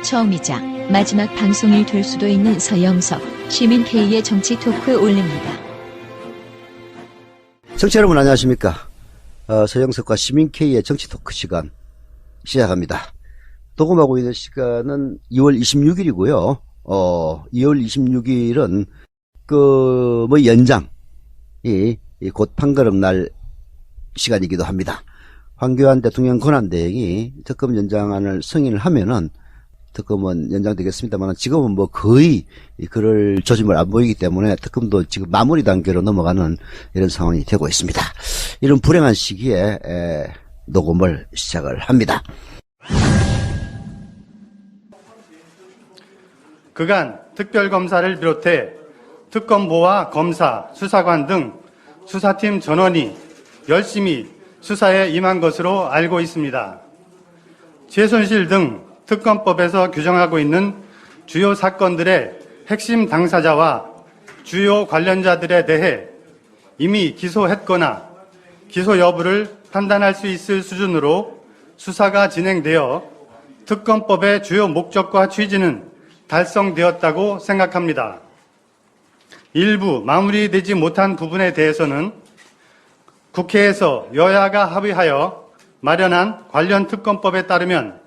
처음이자 마지막 방송이 될 수도 있는 서영석, 시민 K의 정치 토크 올립니다. 청취자 여러분 안녕하십니까. 서영석과 시민 K의 정치 토크 시간 시작합니다. 녹음하고 있는 시간은 2월 26일이고요. 2월 26일은 연장이 곧 판가름 날 시간이기도 합니다. 황교안 대통령 권한대행이 특검 연장안을 승인을 하면은 특검은 연장되겠습니다만 지금은 거의 그럴 조짐을 안 보이기 때문에 특검도 지금 마무리 단계로 넘어가는 이런 상황이 되고 있습니다. 이런 불행한 시기에 녹음을 시작을 합니다. 그간 특별검사를 비롯해 특검보와 검사, 수사관 등 수사팀 전원이 열심히 수사에 임한 것으로 알고 있습니다. 최순실 등 특검법에서 규정하고 있는 주요 사건들의 핵심 당사자와 주요 관련자들에 대해 이미 기소했거나 기소 여부를 판단할 수 있을 수준으로 수사가 진행되어 특검법의 주요 목적과 취지는 달성되었다고 생각합니다. 일부 마무리되지 못한 부분에 대해서는 국회에서 여야가 합의하여 마련한 관련 특검법에 따르면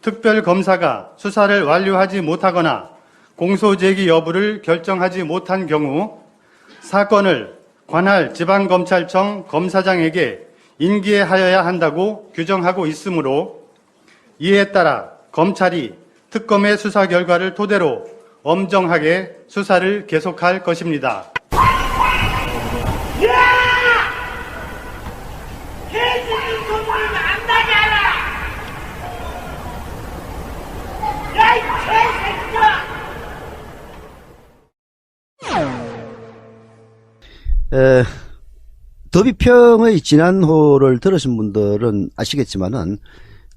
특별검사가 수사를 완료하지 못하거나 공소제기 여부를 결정하지 못한 경우 사건을 관할 지방검찰청 검사장에게 인계하여야 한다고 규정하고 있으므로 이에 따라 검찰이 특검의 수사 결과를 토대로 엄정하게 수사를 계속할 것입니다. 더비평의 지난호를 들으신 분들은 아시겠지만은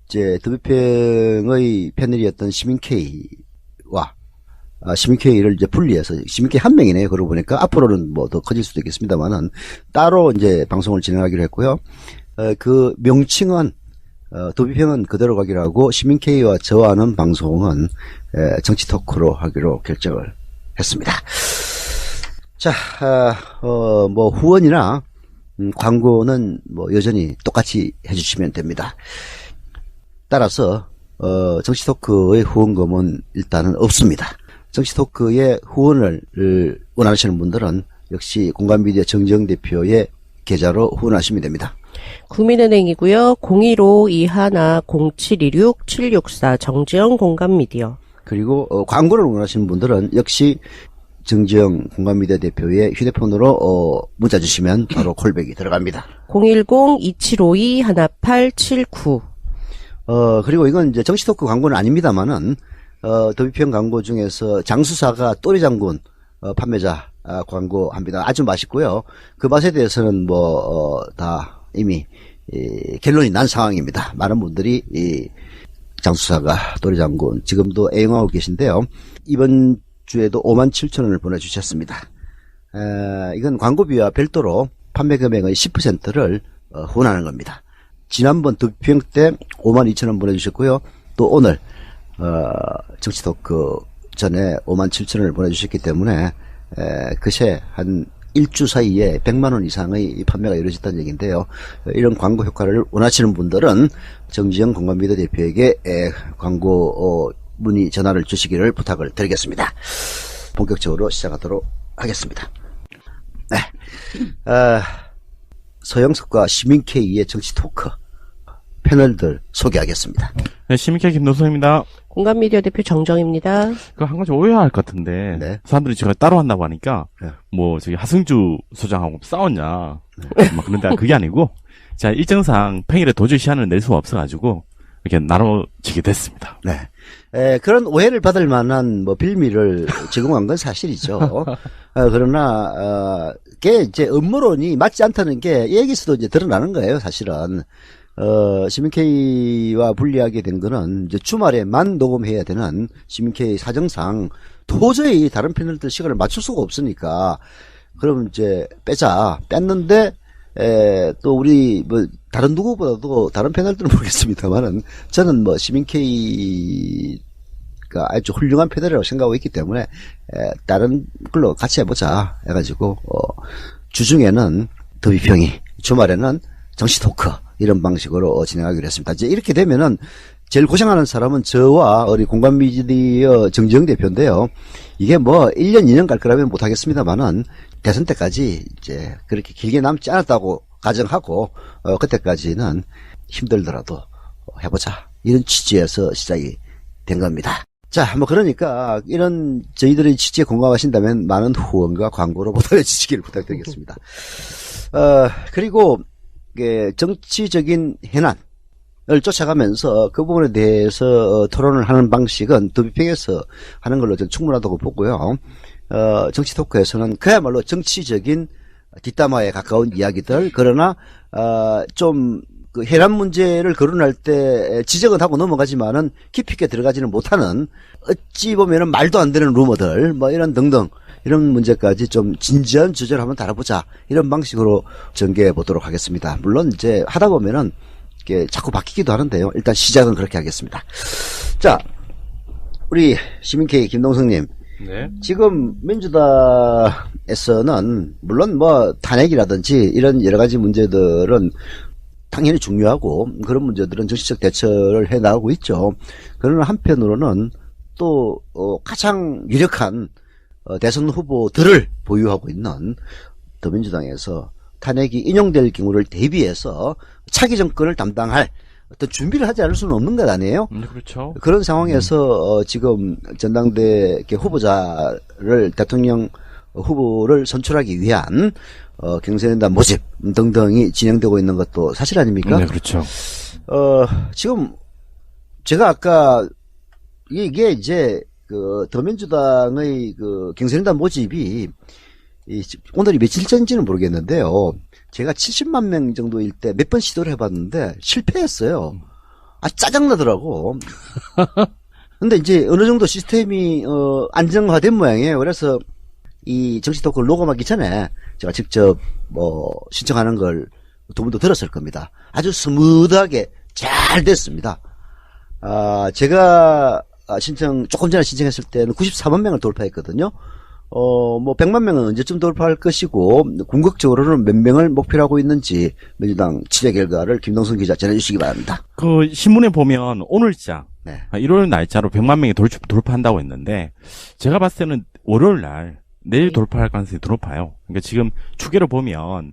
이제 더비평의 패널이었던 시민 K와 시민 K를 이제 분리해서 시민 K 한 명이네요. 그러고 보니까 앞으로는 더 커질 수도 있겠습니다만은 따로 이제 방송을 진행하기로 했고요. 그 명칭은 더비평은 그대로 가기로 하고 시민 K와 저와 하는 방송은 정치 토크로 하기로 결정을 했습니다. 자, 후원이나 광고는 여전히 똑같이 해주시면 됩니다. 따라서 정치 토크의 후원금은 일단은 없습니다. 정치 토크의 후원을 원하시는 분들은 역시 공감미디어 정정 대표의 계좌로 후원하시면 됩니다. 국민은행이고요. 015-21-0726-764 정지영 공감미디어. 그리고 광고를 원하시는 분들은 역시 정지영 공감미디어 대표의 휴대폰으로 문자 주시면 바로 콜백이 들어갑니다. 010-2752-1879. 그리고 이건 이제 정치 토크 광고는 아닙니다만은 더비평 광고 중에서 장수사가 또리장군 판매자 광고합니다. 아주 맛있고요. 그 맛에 대해서는 다 이미 결론이 난 상황입니다. 많은 분들이 장수사가 또리장군 지금도 애용하고 계신데요. 이번 주에도 57,000원을 보내주셨습니다. 이건 광고비와 별도로 판매 금액의 10%를 후원하는 겁니다. 지난번 더비평 때 52,000원 보내주셨고요. 또 오늘 정치 토크 전에 57,000원을 보내주셨기 때문에 그새 한 일주 사이에 100만원 이상의 판매가 이루어졌다는 얘기인데요. 이런 광고 효과를 원하시는 분들은 정지영 공감미디어 대표에게 광고 문의 전화를 주시기를 부탁을 드리겠습니다. 본격적으로 시작하도록 하겠습니다. 네. 서영석과 시민 K의 정치 토크 패널들 소개하겠습니다. 네, 시민 K 김노선입니다. 공감미디어 대표 정정입니다. 한 가지 오해할 것 같은데, 네. 사람들이 제가 따로 한다고 하니까, 네. 저기 하승주 소장하고 싸웠냐, 그런데 그게 아니고, 자, 일정상 평일에 도저히 시간을 낼 수가 없어가지고, 이렇게 나눠지게 됐습니다. 네. 그런 오해를 받을 만한 빌미를 제공한 건 사실이죠. 그러나 그게 이제 업무론이 맞지 않다는 게 여기서도 이제 드러나는 거예요, 사실은. 시민 K와 분리하게 된 거는 이제 주말에만 녹음해야 되는 시민 K 사정상 도저히 다른 패널들 시간을 맞출 수가 없으니까 그럼 이제 뺐는데 또 우리 다른 누구보다도 다른 패널들은 모르겠습니다만은 저는 시민 K 보니까 아주 훌륭한 패널이라고 생각하고 있기 때문에 다른 걸로 같이 해보자 해가지고 주중에는 더비평이, 주말에는 정치 토크 이런 방식으로 진행하기로 했습니다. 이제 이렇게 되면은 제일 고생하는 사람은 저와 우리 공감미디어 정지영 대표인데요. 이게 뭐 1년 2년 갈 거라면 못하겠습니다만은 대선 때까지 이제 그렇게 길게 남지 않았다고 가정하고 그때까지는 힘들더라도 해보자 이런 취지에서 시작이 된 겁니다. 자, 뭐 그러니까 이런 저희들의 취지에 공감하신다면 많은 후원과 광고로 보답해 주시기를 부탁드리겠습니다. 그리고 정치적인 해난을 쫓아가면서 그 부분에 대해서 토론을 하는 방식은 더비평에서 하는 걸로 저는 충분하다고 보고요. 정치 토크에서는 그야말로 정치적인 뒷담화에 가까운 이야기들, 그러나 좀 그 해란 문제를 거론할 때 지적은 하고 넘어가지만은 깊이 있게 들어가지는 못하는, 어찌 보면은 말도 안 되는 루머들 뭐 이런 등등 이런 문제까지 좀 진지한 주제를 한번 다뤄보자 이런 방식으로 전개해 보도록 하겠습니다. 물론 이제 하다 보면은 이게 자꾸 바뀌기도 하는데요. 일단 시작은 그렇게 하겠습니다. 자, 우리 시민K 김동석님. 네. 지금 민주당에서는 물론 뭐 탄핵이라든지 이런 여러 가지 문제들은 당연히 중요하고 그런 문제들은 정치적 대처를 해 나가고 있죠. 그러나 한편으로는 또 가장 유력한 대선 후보들을 보유하고 있는 더민주당에서 탄핵이 인용될 경우를 대비해서 차기 정권을 담당할 어떤 준비를 하지 않을 수는 없는 것 아니에요? 그렇죠. 그런 상황에서 지금 전당대 후보자를, 대통령 후보를 선출하기 위한 경선인단 모집 등등이 진행되고 있는 것도 사실 아닙니까? 네, 그렇죠. 지금 제가 아까 이게 이제 그 더민주당의 그 경선인단 모집이 오늘이 며칠 전인지는 모르겠는데요. 제가 70만 명 정도일 때 몇 번 시도를 해봤는데 실패했어요. 아, 짜증나더라고. 근데 이제 어느 정도 시스템이 안정화된 모양이에요. 그래서 이 정치 토크를 녹음하기 전에 제가 직접 신청하는 걸 두 분도 들었을 겁니다. 아주 스무드하게 잘 됐습니다. 제가 조금 전에 신청했을 때는 94만 명을 돌파했거든요. 100만 명은 언제쯤 돌파할 것이고, 궁극적으로는 몇 명을 목표로 하고 있는지, 민주당 취재 결과를 김동선 기자 전해주시기 바랍니다. 그, 신문에 보면, 오늘자, 네. 1월 날짜로 100만 명이 돌파한다고 했는데, 제가 봤을 때는 월요일 날, 내일 돌파할 가능성이 더 높아요. 그러니까 지금 추계를 보면,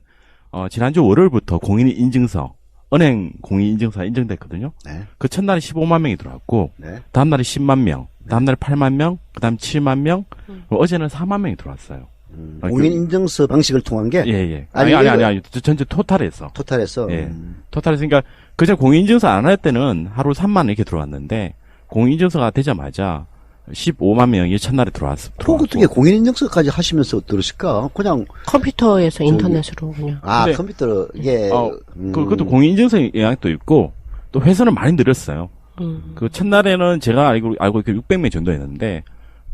지난주 월요일부터 공인인증서, 은행 공인인증서가 인정됐거든요. 네. 그 첫날에 15만 명이 들어왔고, 네. 다음날에 10만 명, 다음날에 8만 명, 그 다음 7만 명, 어제는 4만 명이 들어왔어요. 공인인증서 방식을 통한 게? 예. 아니, 전체 토탈에서. 토탈에서? 예. 토탈에서, 그러니까, 그전 공인인증서 안 할 때는 하루 3만 이렇게 들어왔는데, 공인인증서가 되자마자 15만 명이 첫날에 들어왔어. 어떻게 공인인증서까지 하시면서 들으실까? 그냥. 컴퓨터에서 인터넷으로 그냥. 근데, 컴퓨터, 이게. 그것도 공인인증서 영향도 있고, 또 회선을 많이 늘렸어요. 그 첫날에는 제가 알고 600명 정도였는데,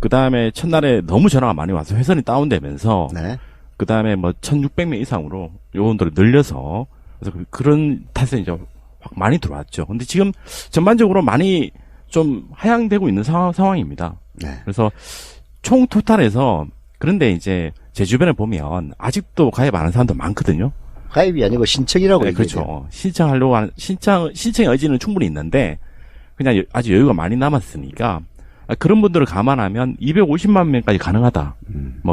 그 다음에 첫날에 너무 전화가 많이 와서 회선이 다운되면서, 네. 그 다음에 1600명 이상으로 요원들을 늘려서, 그래서 그런 탓에 이제 확 많이 들어왔죠. 근데 지금 전반적으로 많이 좀 하향되고 있는 상황입니다. 네. 그래서 총 토탈에서, 그런데 이제 제 주변에 보면 아직도 가입 안 한 사람도 많거든요. 가입이 아니고 신청이라고. 네, 그렇죠. 신청하려고 하는, 신청의 의지는 충분히 있는데, 그냥 아직 여유가 많이 남았으니까, 그런 분들을 감안하면 250만 명까지 가능하다.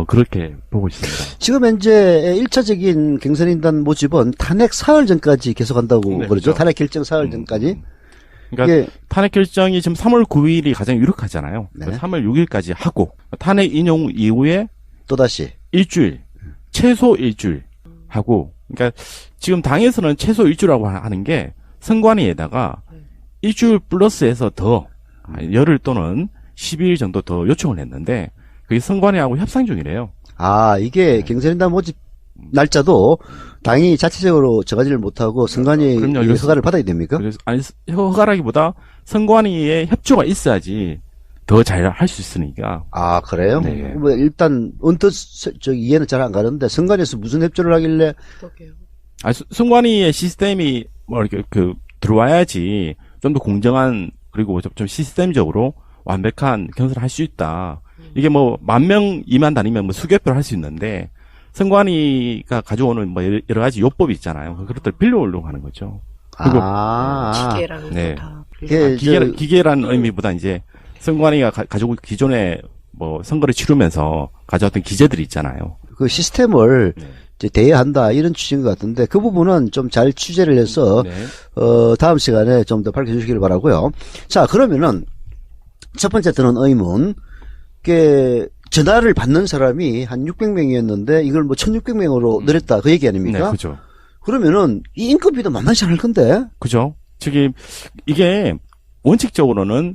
그렇게 보고 있습니다. 지금 현재 1차적인 경선인단 모집은 탄핵 사흘 전까지 계속한다고 네, 그러죠. 그렇죠. 탄핵 결정 사흘 전까지. 그러니까 예. 탄핵 결정이 지금 3월 9일이 가장 유력하잖아요. 네. 3월 6일까지 하고, 탄핵 인용 이후에 또다시. 일주일, 최소 일주일 하고, 그러니까 지금 당에서는 최소 일주일이라고 하는 게 선관위에다가 일주일 플러스해서 더 열흘 또는 10일 정도 더 요청을 했는데 그게 선관위하고 협상 중이래요. 이게 경선인단 모집 날짜도 당이 자체적으로 정하지를 못하고 선관위 그럼요. 허가를 받아야 됩니까? 그래서 허가라기보다 선관위의 협조가 있어야지 더 잘 할 수 있으니까. 그래요? 네. 뭐 일단 언뜻 이해는 잘 안 가는데 선관위에서 무슨 협조를 하길래? 선관위의 시스템이 이렇게 들어와야지 좀 더 공정한, 그리고 좀 시스템적으로 완벽한 경선을 할 수 있다. 이게 뭐 10,000명 이만 다니면 뭐 수개표를 할 수 있는데 선관위가 가져오는 뭐 여러 가지 요법이 있잖아요. 그것들 빌려오려고 하는 거죠. 그리고 기계라는 네. 거다. 기계라는 의미보다 이제 선관위가 가지고 기존에 뭐 선거를 치르면서 가져왔던 기재들이 있잖아요. 그 시스템을 이제 대여한다 이런 취지인 것 같은데 그 부분은 좀 잘 취재를 해서 네. 다음 시간에 좀 더 밝혀주시길 바라고요. 자, 그러면은 첫 번째 드는 의문, 전화를 받는 사람이 한 600명이었는데 이걸 뭐 1,600명으로 늘렸다 그 얘기 아닙니까? 네, 그죠. 그러면은 이 인건비도 만만치 않을 건데. 그죠. 저기 이게 원칙적으로는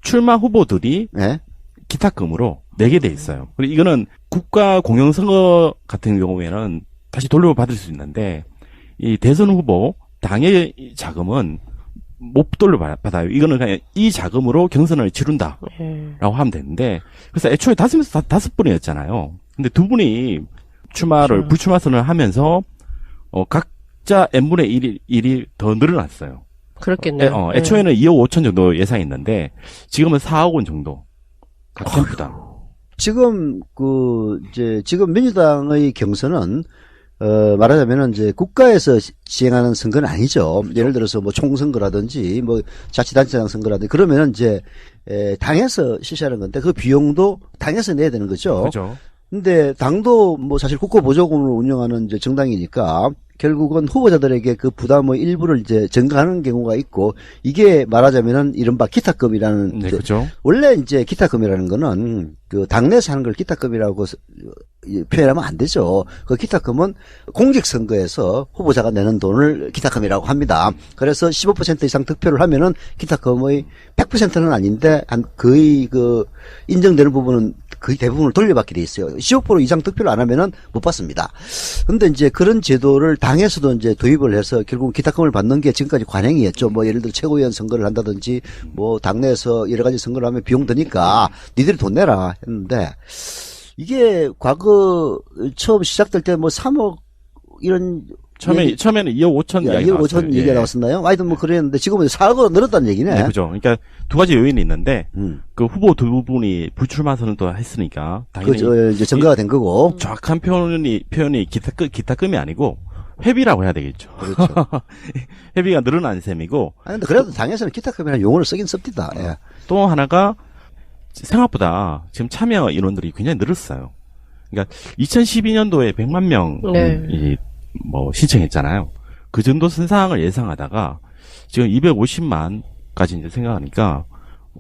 출마 후보들이 네. 기탁금으로 내게 돼 있어요. 그리고 이거는 국가 공영선거 같은 경우에는 다시 돌려받을 수 있는데 이 대선 후보 당의 자금은 못 돌려받아요. 이거는 그냥 이 자금으로 경선을 치른다라고 예. 하면 되는데 그래서 애초에 다섯 분이었잖아요. 근데 두 분이 출마를 불출마 선언을 하면서 각자 n분의 1이 더 늘어났어요. 그렇겠네요. 애초에는 2억 5천 정도 예상했는데 지금은 4억 원 정도 각 캠프당. 지금 지금 민주당의 경선은 말하자면은 이제 국가에서 시행하는 선거는 아니죠. 예를 들어서 뭐 총선거라든지 뭐 자치단체장 선거라든지 그러면은 이제 당에서 실시하는 건데 그 비용도 당에서 내야 되는 거죠. 그렇죠. 근데 당도 뭐 사실 국가 보조금으로 운영하는 이제 정당이니까 결국은 후보자들에게 그 부담의 일부를 이제 전가하는 경우가 있고 이게 말하자면은 이른바 기탁금이라는 네, 그렇죠. 원래 이제 기탁금이라는 거는 그 당내에서 하는 걸 기탁금이라고 표현하면 안 되죠. 그 기탁금은 공직선거에서 후보자가 내는 돈을 기탁금이라고 합니다. 그래서 15% 이상 득표를 하면은 기탁금의 100%는 아닌데 한 거의 인정되는 부분은 거의 대부분을 돌려받게 돼 있어요. 15% 이상 득표를 안 하면은 못 받습니다. 근데 이제 그런 제도를 당에서도 이제 도입을 해서 결국 기탁금을 받는 게 지금까지 관행이었죠. 뭐 예를 들어 최고위원 선거를 한다든지 뭐 당내에서 여러 가지 선거를 하면 비용 드니까 니들이 돈 내라 했는데 이게 과거 처음 시작될 때 뭐 3억 이런 처음에는 2억 5천 야, 이야기가 2억 5천 나왔어요. 얘기가 나왔었나요? 하여튼 뭐 그랬는데 지금은 4억으로 늘었다는 얘기네. 네, 그죠. 그러니까 두 가지 요인이 있는데 그 후보 두 분이 불출마 선언도 했으니까 당연히 이제 전가가 된 거고. 정확한 표현이 기탁금이 아니고 회비라고 해야 되겠죠. 그렇죠. 회비가 늘어난 셈이고. 아니, 근데 그래도 당에서는 기탁금이라는 용어를 쓰긴 씁니다. 예. 또 하나가 생각보다 지금 참여 인원들이 굉장히 늘었어요. 그러니까 2012년도에 100만 명이 뭐 신청했잖아요. 그 정도 선상을 예상하다가 지금 250만까지 이제 생각하니까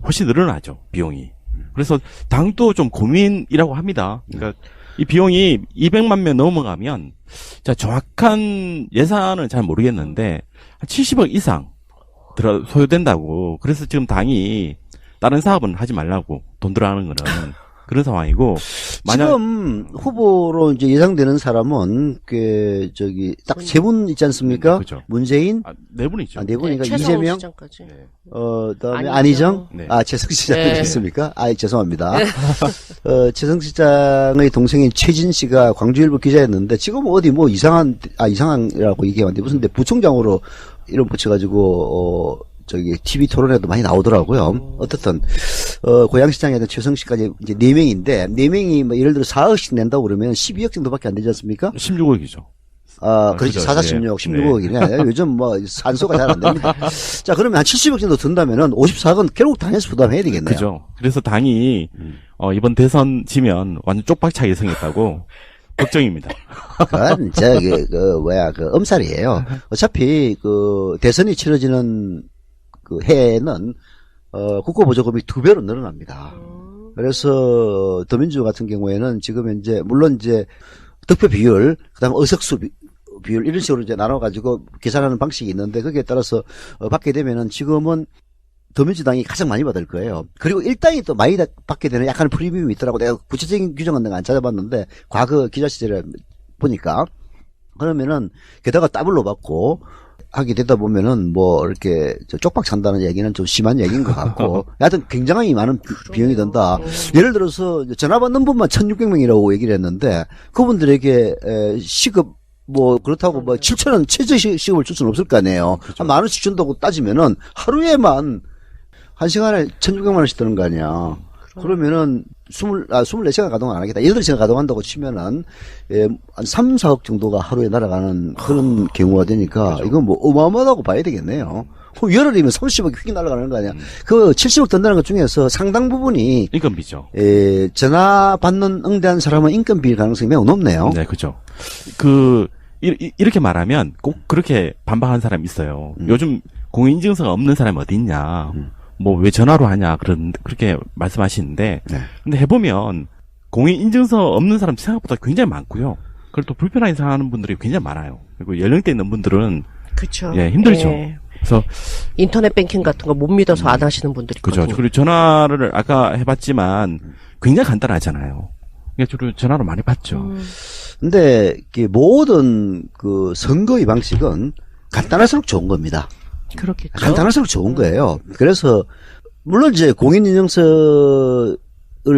훨씬 늘어나죠, 비용이. 그래서 당도 좀 고민이라고 합니다. 그러니까 이 비용이 200만 명 넘어가면 자, 정확한 예산은 잘 모르겠는데 한 70억 이상 소요된다고. 그래서 지금 당이 다른 사업은 하지 말라고 돈 들어가는 거는 그런 상황이고. 지금 후보로 이제 예상되는 사람은 딱 세 분 있지 않습니까? 그렇죠. 문재인, 네 분이죠. 네 분이니까 최성호 이재명, 시장까지. 그다음에 안희정. 안희정, 네. 최성 시장이 네. 있습니까? 죄송합니다. 최성 시장의 동생인 최진 씨가 광주일보 기자였는데 지금 어디 뭐 이상한이라고 얘기하는데 무슨 부총장으로 이름 붙여가지고 TV 토론에도 많이 나오더라고요. 어떻든, 고양시장에 있는 최성 씨까지 이제 4명인데, 4명이 뭐 예를 들어 4억씩 낸다고 그러면 12억 정도밖에 안 되지 않습니까? 16억이죠. 그렇지. 그죠. 4, 16억, 16억이네. 요즘 뭐 산소가 잘 안 됩니다. 자, 그러면 한 70억 정도 든다면은 54억은 결국 당에서 부담해야 되겠네요. 그죠. 그래서 당이, 이번 대선 지면 완전 쪽박차게 성했다고 걱정입니다. 그건 엄살이에요. 어차피 대선이 치러지는 해에는 국고보조금이 2배로 늘어납니다. 그래서 더민주 같은 경우에는 지금 현재 물론 이제 득표 비율 그다음 의석수 비율 이런 식으로 이제 나눠가지고 계산하는 방식이 있는데 거기에 따라서 받게 되면은 지금은 더민주당이 가장 많이 받을 거예요. 그리고 일당이 또 많이 받게 되는 약간 프리미엄이 있더라고. 내가 구체적인 규정은 내가 안 찾아봤는데 과거 기자 시절에 보니까 그러면은 게다가 더블로 받고 하게 되다 보면은 뭐 이렇게 쪽박 찬다는 얘기는 좀 심한 얘기인 것 같고 하여튼 굉장히 많은 비용이 든다. 예를 들어서 전화 받는 분만 1,600명이라고 얘기를 했는데 그분들에게 시급 뭐 그렇다고 뭐 7,000원 최저 시급을 줄 수는 없을 거 아니에요. 그렇죠. 한 10,000원씩 준다고 따지면은 하루에만 1시간에 1,600만 원씩 드는 거 아니야. 그러면은 24시간 가동 안 하겠다. 8시간 가동한다고 치면은 한 3, 4억 정도가 하루에 날아가는 그런 경우가 되니까 그렇죠. 이건 뭐 어마어마하다고 봐야 되겠네요. 열흘이면 30억이 휙 날아가는 거 아니야. 그 70억 든다는 것 중에서 상당 부분이 인건비죠. 전화 받는 응대한 사람은 인건비일 가능성이 매우 높네요. 네, 그죠. 이렇게 말하면 꼭 그렇게 반박하는 사람이 있어요. 요즘 공인인증서가 없는 사람이 어디 있냐. 뭐 왜 전화로 하냐. 그렇게 말씀하시는데. 네. 근데 해보면 공인인증서 없는 사람 생각보다 굉장히 많고요. 그걸 또 불편하게 생각하는 분들이 굉장히 많아요. 그리고 연령대 있는 분들은 그렇죠. 예, 힘들죠. 예. 그래서 인터넷 뱅킹 같은 거 못 믿어서 안 하시는 분들이 그죠. 있거든요. 그리고 전화를 아까 해봤지만 굉장히 간단하잖아요. 그러니까 주로 전화로 많이 받죠. 근데 모든 그 선거의 방식은 간단할수록 좋은 겁니다. 그렇겠죠. 간단할수록 좋은 거예요. 그래서 물론 이제 공인인증서를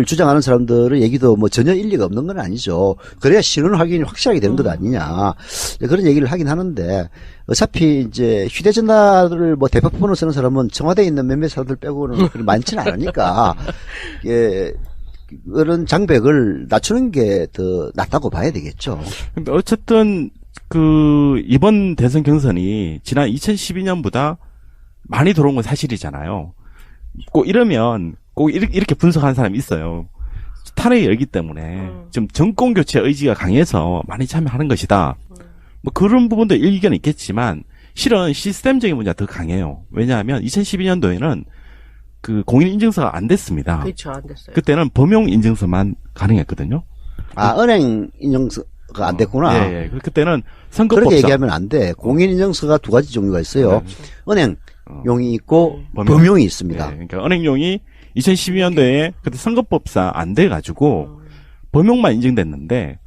주장하는 사람들의 얘기도 뭐 전혀 일리가 없는 건 아니죠. 그래야 신원 확인이 확실하게 되는 것 아니냐. 그런 얘기를 하긴 하는데 어차피 이제 휴대전화를 뭐 대표폰으로 쓰는 사람은 청와대에 있는 몇몇 사람들 빼고는 그리 많지는 않으니까 그런 장벽을 낮추는 게 더 낫다고 봐야 되겠죠. 근데 어쨌든 이번 대선 경선이 지난 2012년보다 많이 들어온 건 사실이잖아요. 꼭 이러면 꼭 이렇게 분석하는 사람이 있어요. 탄핵이 열기 때문에 지금 정권 교체 의지가 강해서 많이 참여하는 것이다. 뭐 그런 부분도 일견은 있겠지만 실은 시스템적인 문제가 더 강해요. 왜냐하면 2012년도에는 그 공인인증서가 안 됐습니다. 그렇죠. 안 됐어요. 그때는 범용인증서만 가능했거든요. 은행 인증서가 안 됐구나. 예. 그때는 선거법상 그렇게 얘기하면 안 돼. 공인인증서가 두 가지 종류가 있어요. 은행용이 있고 범용이 있습니다. 네, 그러니까 은행용이 2012년도에 그때 선거법상 안 돼가지고 범용만 인증됐는데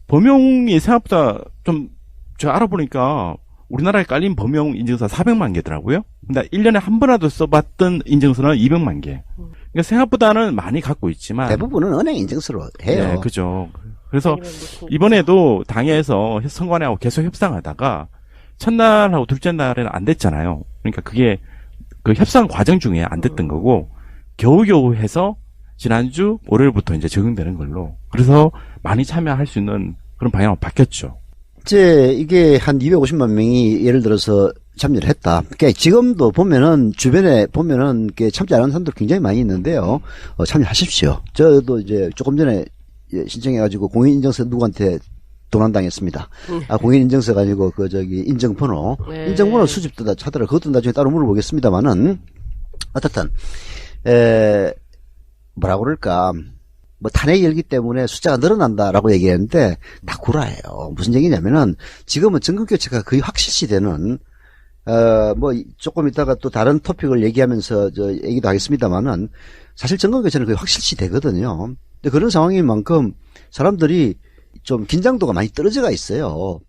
범용이 생각보다 좀 제가 알아보니까 우리나라에 깔린 범용 인증서 400만 개더라고요. 근데 1년에 한 번이라도 써봤던 인증서는 200만 개. 그러니까 생각보다는 많이 갖고 있지만 대부분은 은행 인증서로 해요. 네, 그죠. 그래서 이번에도 당에서 선관위하고 계속 협상하다가 첫날하고 둘째 날에는 안 됐잖아요. 그러니까 그게 그 협상 과정 중에 안 됐던 거고 겨우겨우 해서 지난주 월요일부터 이제 적용되는 걸로. 그래서 많이 참여할 수 있는 그런 방향으로 바뀌었죠. 이게 한 250만 명이 예를 들어서 참여를 했다. 그러니까 지금도 보면은 주변에 보면은 참지 않은 사람들 굉장히 많이 있는데요. 참여하십시오. 저도 이제 조금 전에 신청해가지고 공인인증서 누구한테 도난당했습니다. 공인인증서가 아니고 인증번호. 네. 인증번호 수집도 다 하더라. 그것도 나중에 따로 물어보겠습니다만은 어떻든 뭐라 그럴까. 뭐 탄핵이 열기 때문에 숫자가 늘어난다라고 얘기했는데 다 구라예요. 무슨 얘기냐면은 지금은 정권교체가 거의 확실시되는 뭐 조금 이따가 또 다른 토픽을 얘기하면서 얘기도 하겠습니다만은 사실 정권교체는 거의 확실시되거든요. 근데 그런 상황인 만큼 사람들이 좀 긴장도가 많이 떨어져가 있어요.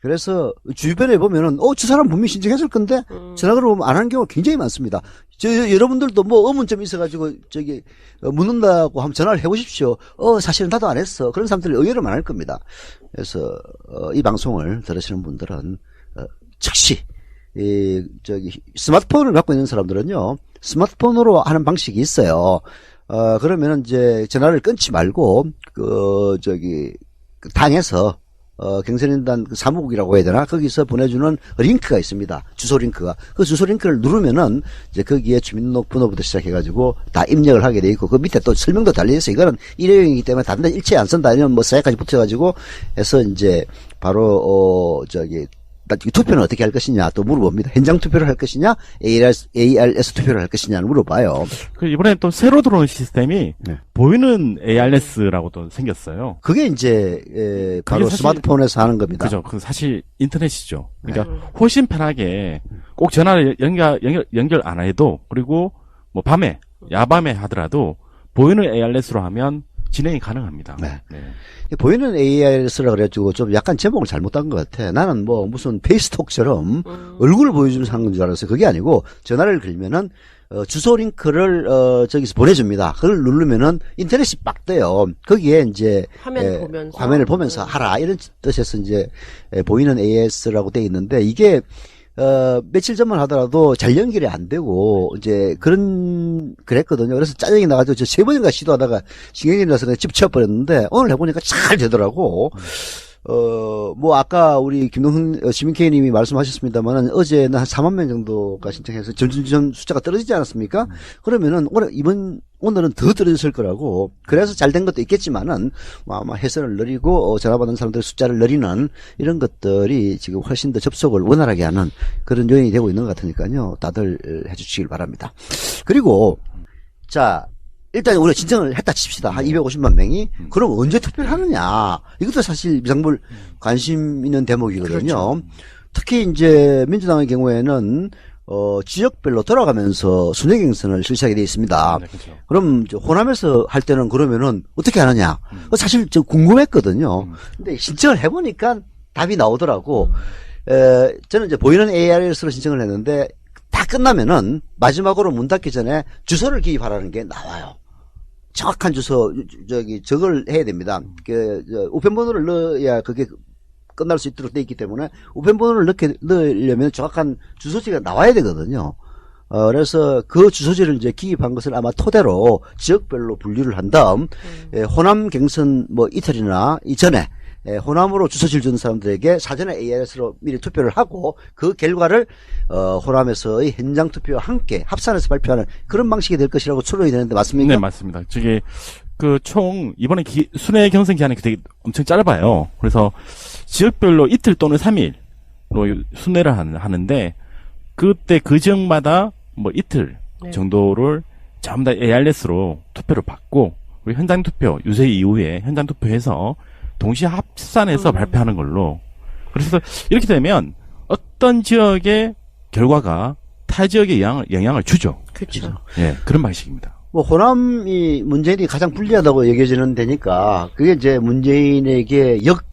그래서 주변에 보면은 저 사람 분명히 신청했을 건데 전화를 보면 안 하는 경우가 굉장히 많습니다. 여러분들도 뭐 의문점이 있어가지고 묻는다고 하면 전화를 해보십시오. 사실은 나도 안 했어. 그런 사람들이 의외로 많을 겁니다. 그래서 이 방송을 들으시는 분들은 즉시 스마트폰을 갖고 있는 사람들은요 스마트폰으로 하는 방식이 있어요. 그러면은 이제 전화를 끊지 말고 당에서 경선인단 사무국이라고 해야 되나? 거기서 보내주는 링크가 있습니다. 주소 링크가. 그 주소 링크를 누르면은 이제 거기에 주민등록번호부터 시작해가지고 다 입력을 하게 돼 있고 그 밑에 또 설명도 달려있어요. 이거는 일회용이기 때문에 다른 데 일체 안 쓴다. 아니면 뭐 사회까지 붙여가지고 해서 이제 바로 투표는 어떻게 할 것이냐 또 물어봅니다. 현장 투표를 할 것이냐 ARS 투표를 할 것이냐를 물어봐요. 이번에 또 새로 들어온 시스템이 보이는 ARS라고 또 생겼어요. 그게 이제 바로 스마트폰에서 하는 겁니다. 그죠. 그 사실 인터넷이죠. 그러니까 훨씬 편하게 꼭 전화를 연결 안 해도 그리고 뭐 야밤에 하더라도 보이는 ARS로 하면 진행이 가능합니다. 네. 네. 보이는 ARS라 그래가지고 좀 약간 제목을 잘못한 것 같아. 나는 뭐 무슨 페이스톡처럼 얼굴을 보여주는 상황인 줄 알았어요. 그게 아니고 전화를 걸면은 주소 링크를 저기서 보내줍니다. 그걸 누르면은 인터넷이 빡 떠요. 거기에 이제 화면을 보면서 하라 이런 뜻에서 이제 보이는 AS라고 돼 있는데 이게 며칠 전만 하더라도 잘 연결이 안 되고, 이제, 그랬거든요. 그래서 짜증이 나가지고 저 3번인가 시도하다가 신경이 나서 그냥 집 쳐버렸는데, 오늘 해보니까 잘 되더라고. 뭐, 아까 우리 김동훈, 시민케이님이 말씀하셨습니다만은 어제는 한 4만 명 정도가 신청해서 점점 숫자가 떨어지지 않았습니까? 그러면은 오늘은 더 떨어졌을 거라고. 그래서 잘 된 것도 있겠지만은, 뭐 아마 해선을 늘리고, 전화 받는 사람들의 숫자를 늘리는 이런 것들이 지금 훨씬 더 접속을 원활하게 하는 그런 요인이 되고 있는 것 같으니까요. 다들 해주시길 바랍니다. 그리고, 자, 일단 우리가 진정을 했다 칩시다. 한 250만 명이. 그럼 언제 투표를 하느냐. 이것도 사실 미상불 관심 있는 대목이거든요. 그렇죠. 특히 이제 민주당의 경우에는 지역별로 돌아가면서 순회 경선을 실시하게 되어 있습니다. 네, 그렇죠. 그럼 호남에서 할 때는 그러면은 어떻게 하느냐. 사실 좀 궁금했거든요. 근데 신청을 해보니까 답이 나오더라고. 저는 이제 보이는 ARS로 신청을 했는데 다 끝나면은 마지막으로 문 닫기 전에 주소를 기입하라는 게 나와요. 정확한 주소, 저걸 해야 됩니다. 우편번호를 넣어야 그게 끝날 수 있도록 돼 있기 때문에 우편번호를 넣으려면 정확한 주소지가 나와야 되거든요. 그래서 그 주소지를 이제 기입한 것을 아마 토대로 지역별로 분류를 한 다음, 호남 경선 뭐 이틀이나 이전에 호남으로 주소지를 주는 사람들에게 사전에 ARS로 미리 투표를 하고 그 결과를 호남에서의 현장 투표와 함께 합산해서 발표하는 그런 방식이 될 것이라고 추론이 되는데 맞습니까? 네, 맞습니다. 저게 총 이번에 순회 경선 기한이 되게 엄청 짧아요. 그래서 지역별로 이틀 또는 3일로 순회를 하는데 그때 그 지역마다 뭐 이틀 네. 정도를 전부 다 ARS로 투표를 받고 우리 현장 투표 유세 이후에 현장 투표해서 동시에 합산해서 발표하는 걸로. 그래서 이렇게 되면 어떤 지역의 결과가 타 지역에 영향을 주죠. 그렇죠. 예, 그런 방식입니다. 뭐 호남이 문재인이 가장 불리하다고 여겨지는 데니까 그게 이제 문재인에게 역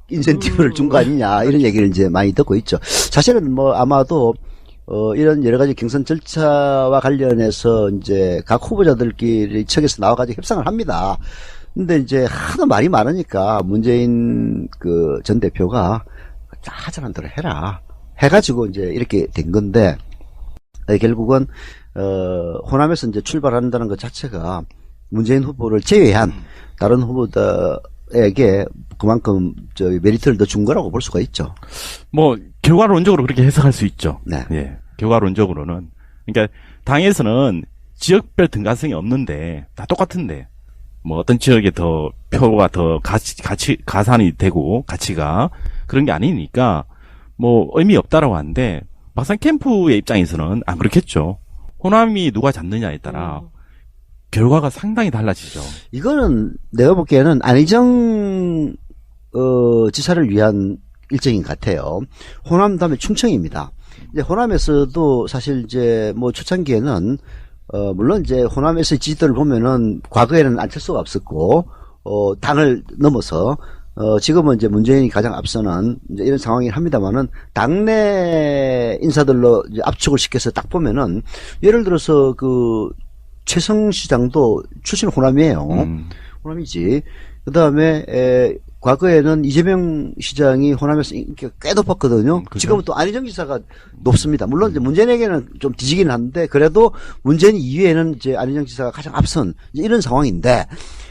인센티브를 준 거 아니냐 이런 얘기를 이제 많이 듣고 있죠. 사실은 뭐 아마도 이런 여러 가지 경선 절차와 관련해서 이제 각 후보자들끼리 측에서 나와가지고 협상을 합니다. 근데 이제 하도 말이 많으니까 문재인 전 대표가 하자는 대로 해라 해가지고 이제 이렇게 된 건데 결국은 호남에서 이제 출발한다는 것 자체가 문재인 후보를 제외한 다른 후보들에게 그만큼 메리트를 더 준 거라고 볼 수가 있죠. 뭐 결과론적으로 그렇게 해석할 수 있죠. 네. 예, 결과론적으로는 그러니까 당에서는 지역별 등가성이 없는데 다 똑같은데. 뭐 어떤 지역에 더 표가 더 가산이 되고 가치가 그런 게 아니니까 뭐 의미 없다라고 하는데 막상 캠프의 입장에서는 안 그렇겠죠. 호남이 누가 잡느냐에 따라 결과가 상당히 달라지죠. 이거는 내가 보기에는 안희정 지사를 위한 일정인 것 같아요. 호남 다음에 충청입니다. 이제 호남에서도 사실 이제 뭐 초창기에는 물론 이제 호남에서 지지도를 보면은 과거에는 안철수가 없었고 당을 넘어서 지금은 이제 문재인이 가장 앞서는 이제 이런 상황이긴 합니다만은 당내 인사들로 이제 압축을 시켜서 딱 보면은 예를 들어서 최성 시장도 출신 호남이에요. 호남이지. 그다음에 과거에는 이재명 시장이 호남에서 인기가 꽤 높았거든요. 그렇죠. 지금은 또 안희정 지사가 높습니다. 물론 이제 문재인에게는 좀 뒤지긴 한데 그래도 문재인 이후에는 이제 안희정 지사가 가장 앞선 이런 상황인데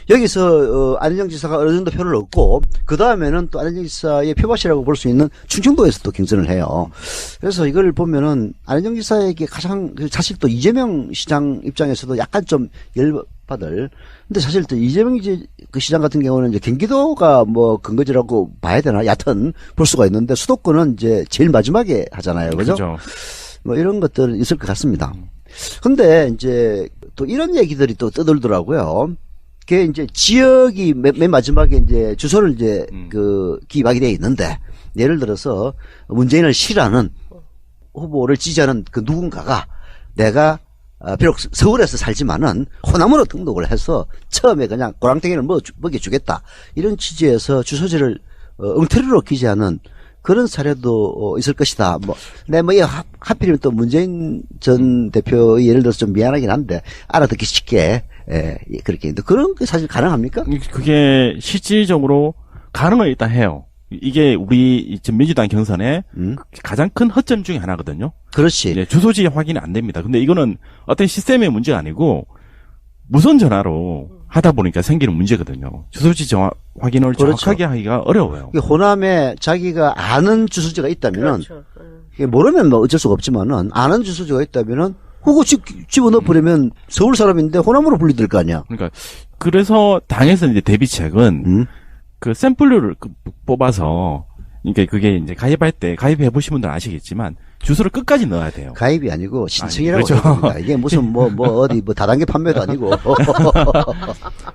여기서 안희정 지사가 어느 정도 표를 얻고 그 다음에는 또 안희정 지사의 표밭이라고 볼 수 있는 충청도에서 또 경선을 해요. 그래서 이걸 보면은 안희정 지사에게 가장 사실 또 이재명 시장 입장에서도 약간 좀 열받을. 근데 사실 또 이재명 시장 같은 경우는 이제 경기도가 뭐 근거지라고 봐야 되나? 여하튼 볼 수가 있는데 수도권은 이제 제일 마지막에 하잖아요. 그죠? 그렇죠. 뭐 이런 것들은 있을 것 같습니다. 근데 이제 또 이런 얘기들이 또 떠들더라고요. 그게 이제 지역이 맨 마지막에 이제 주소를 이제 기입하게 돼 있는데 예를 들어서 문재인을 싫어하는 후보를 지지하는 그 누군가가 내가 비록 서울에서 살지만은 호남으로 등록을 해서 처음에 그냥 고랑땡이를 먹여주겠다 이런 취지에서 주소지를 엉터리로 기재하는 그런 사례도 있을 것이다. 하필이면 또 문재인 전 대표의 예를 들어서 좀 미안하긴 한데 알아듣기 쉽게 그렇게 했는데 그런 게 사실 가능합니까? 그게 실질적으로 가능은 일단 해요. 이게 우리 지금 민주당 경선의 가장 큰 허점 중에 하나거든요. 그렇지. 예, 주소지 확인이 안 됩니다. 근데 이거는 어떤 시스템의 문제가 아니고 무선 전화로 하다 보니까 생기는 문제거든요. 주소지 확인을 그렇죠. 정확하게 하기가 어려워요. 이게 호남에 자기가 아는 주소지가 있다면은 그렇죠. 이게 모르면 뭐 어쩔 수가 없지만은 아는 주소지가 있다면은 그거 집어넣어 버리면 서울 사람인데 호남으로 분리될 거 아니야. 그러니까 그래서 당에서 이제 대비책은 그 샘플류를 뽑아서 그러니까 그게 이제 가입할 때 가입해 보신 분들은 아시겠지만 주소를 끝까지 넣어야 돼요. 가입이 아니고 신청이라고 그렇죠. 해야 됩니다. 이게 무슨 어디 다단계 판매도 아니고.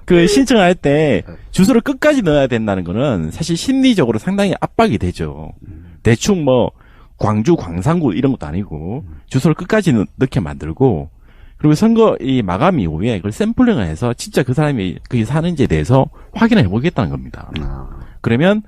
그 신청할 때 주소를 끝까지 넣어야 된다는 거는 사실 심리적으로 상당히 압박이 되죠. 대충 뭐 광주, 광산구 이런 것도 아니고 주소를 끝까지 넣게 만들고 그리고 선거 이 마감 이후에 그걸 샘플링을 해서 진짜 그 사람이 거기 사는지에 대해서 확인을 해보겠다는 겁니다. 그러면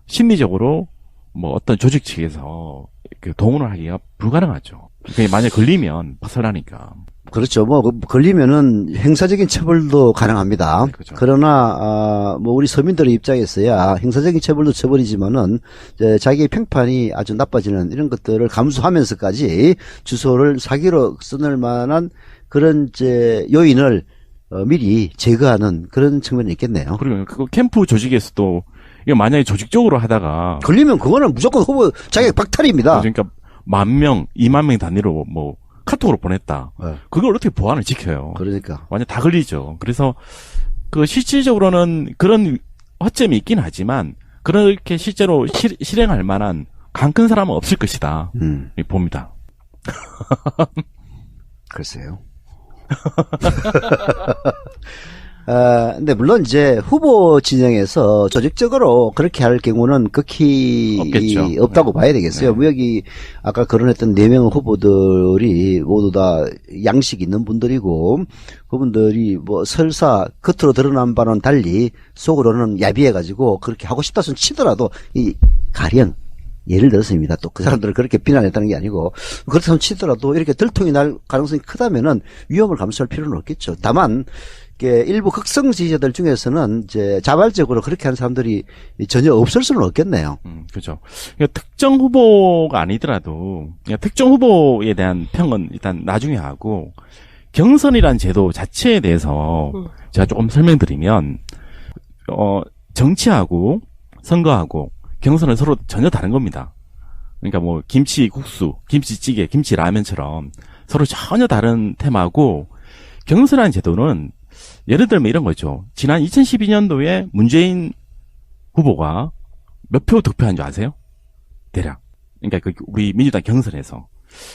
심리적으로 뭐 어떤 조직 측에서 그 동원을 하기가 불가능하죠. 그게 만약 걸리면 박살나니까. 그렇죠. 걸리면은 행사적인 처벌도 가능합니다. 그렇죠. 그러나, 우리 서민들의 입장에서야 행사적인 처벌도 처벌이지만은, 이제 자기의 평판이 아주 나빠지는 이런 것들을 감수하면서까지 주소를 사기로 쓰는 만한 그런 요인을 미리 제거하는 그런 측면이 있겠네요. 그리고 그 캠프 조직에서도 이거 만약에 조직적으로 하다가 걸리면 그거는 무조건 후보 자격 박탈입니다. 그러니까 10,000명, 20,000명 단위로 뭐 카톡으로 보냈다. 네. 그걸 어떻게 보안을 지켜요? 그러니까. 완전 다 걸리죠. 그래서 그 실질적으로는 그런 허점이 있긴 하지만 그렇게 실제로 실행할 만한 강 큰 사람은 없을 것이다. 봅니다. 글쎄요. 근데 물론 이제 후보 진영에서 조직적으로 그렇게 할 경우는 극히 없겠죠. 없다고 네. 봐야 되겠어요. 네. 여기 아까 거론했던 4명 후보들이 모두 다 양식 있는 분들이고 그분들이 뭐 설사 겉으로 드러난 바는 달리 속으로는 야비해가지고 그렇게 하고 싶다 손 치더라도 이 가령 예를 들었습니다. 또 그 사람들을 그렇게 비난했다는 게 아니고 그렇다면 치더라도 이렇게 들통이 날 가능성이 크다면은 위험을 감수할 필요는 없겠죠. 다만 일부 극성 지지자들 중에서는 이제 자발적으로 그렇게 하는 사람들이 전혀 없을 수는 없겠네요. 그렇죠. 그러니까 특정 후보가 아니더라도 그냥 특정 후보에 대한 평은 일단 나중에 하고 경선이란 제도 자체에 대해서 제가 조금 설명드리면 정치하고 선거하고 경선은 서로 전혀 다른 겁니다. 그러니까 뭐 김치국수, 김치찌개, 김치라면처럼 서로 전혀 다른 테마고 경선이라는 제도는 예를 들면 이런 거죠. 지난 2012년도에 문재인 후보가 몇 표 득표한 줄 아세요? 대략. 그러니까 우리 민주당 경선에서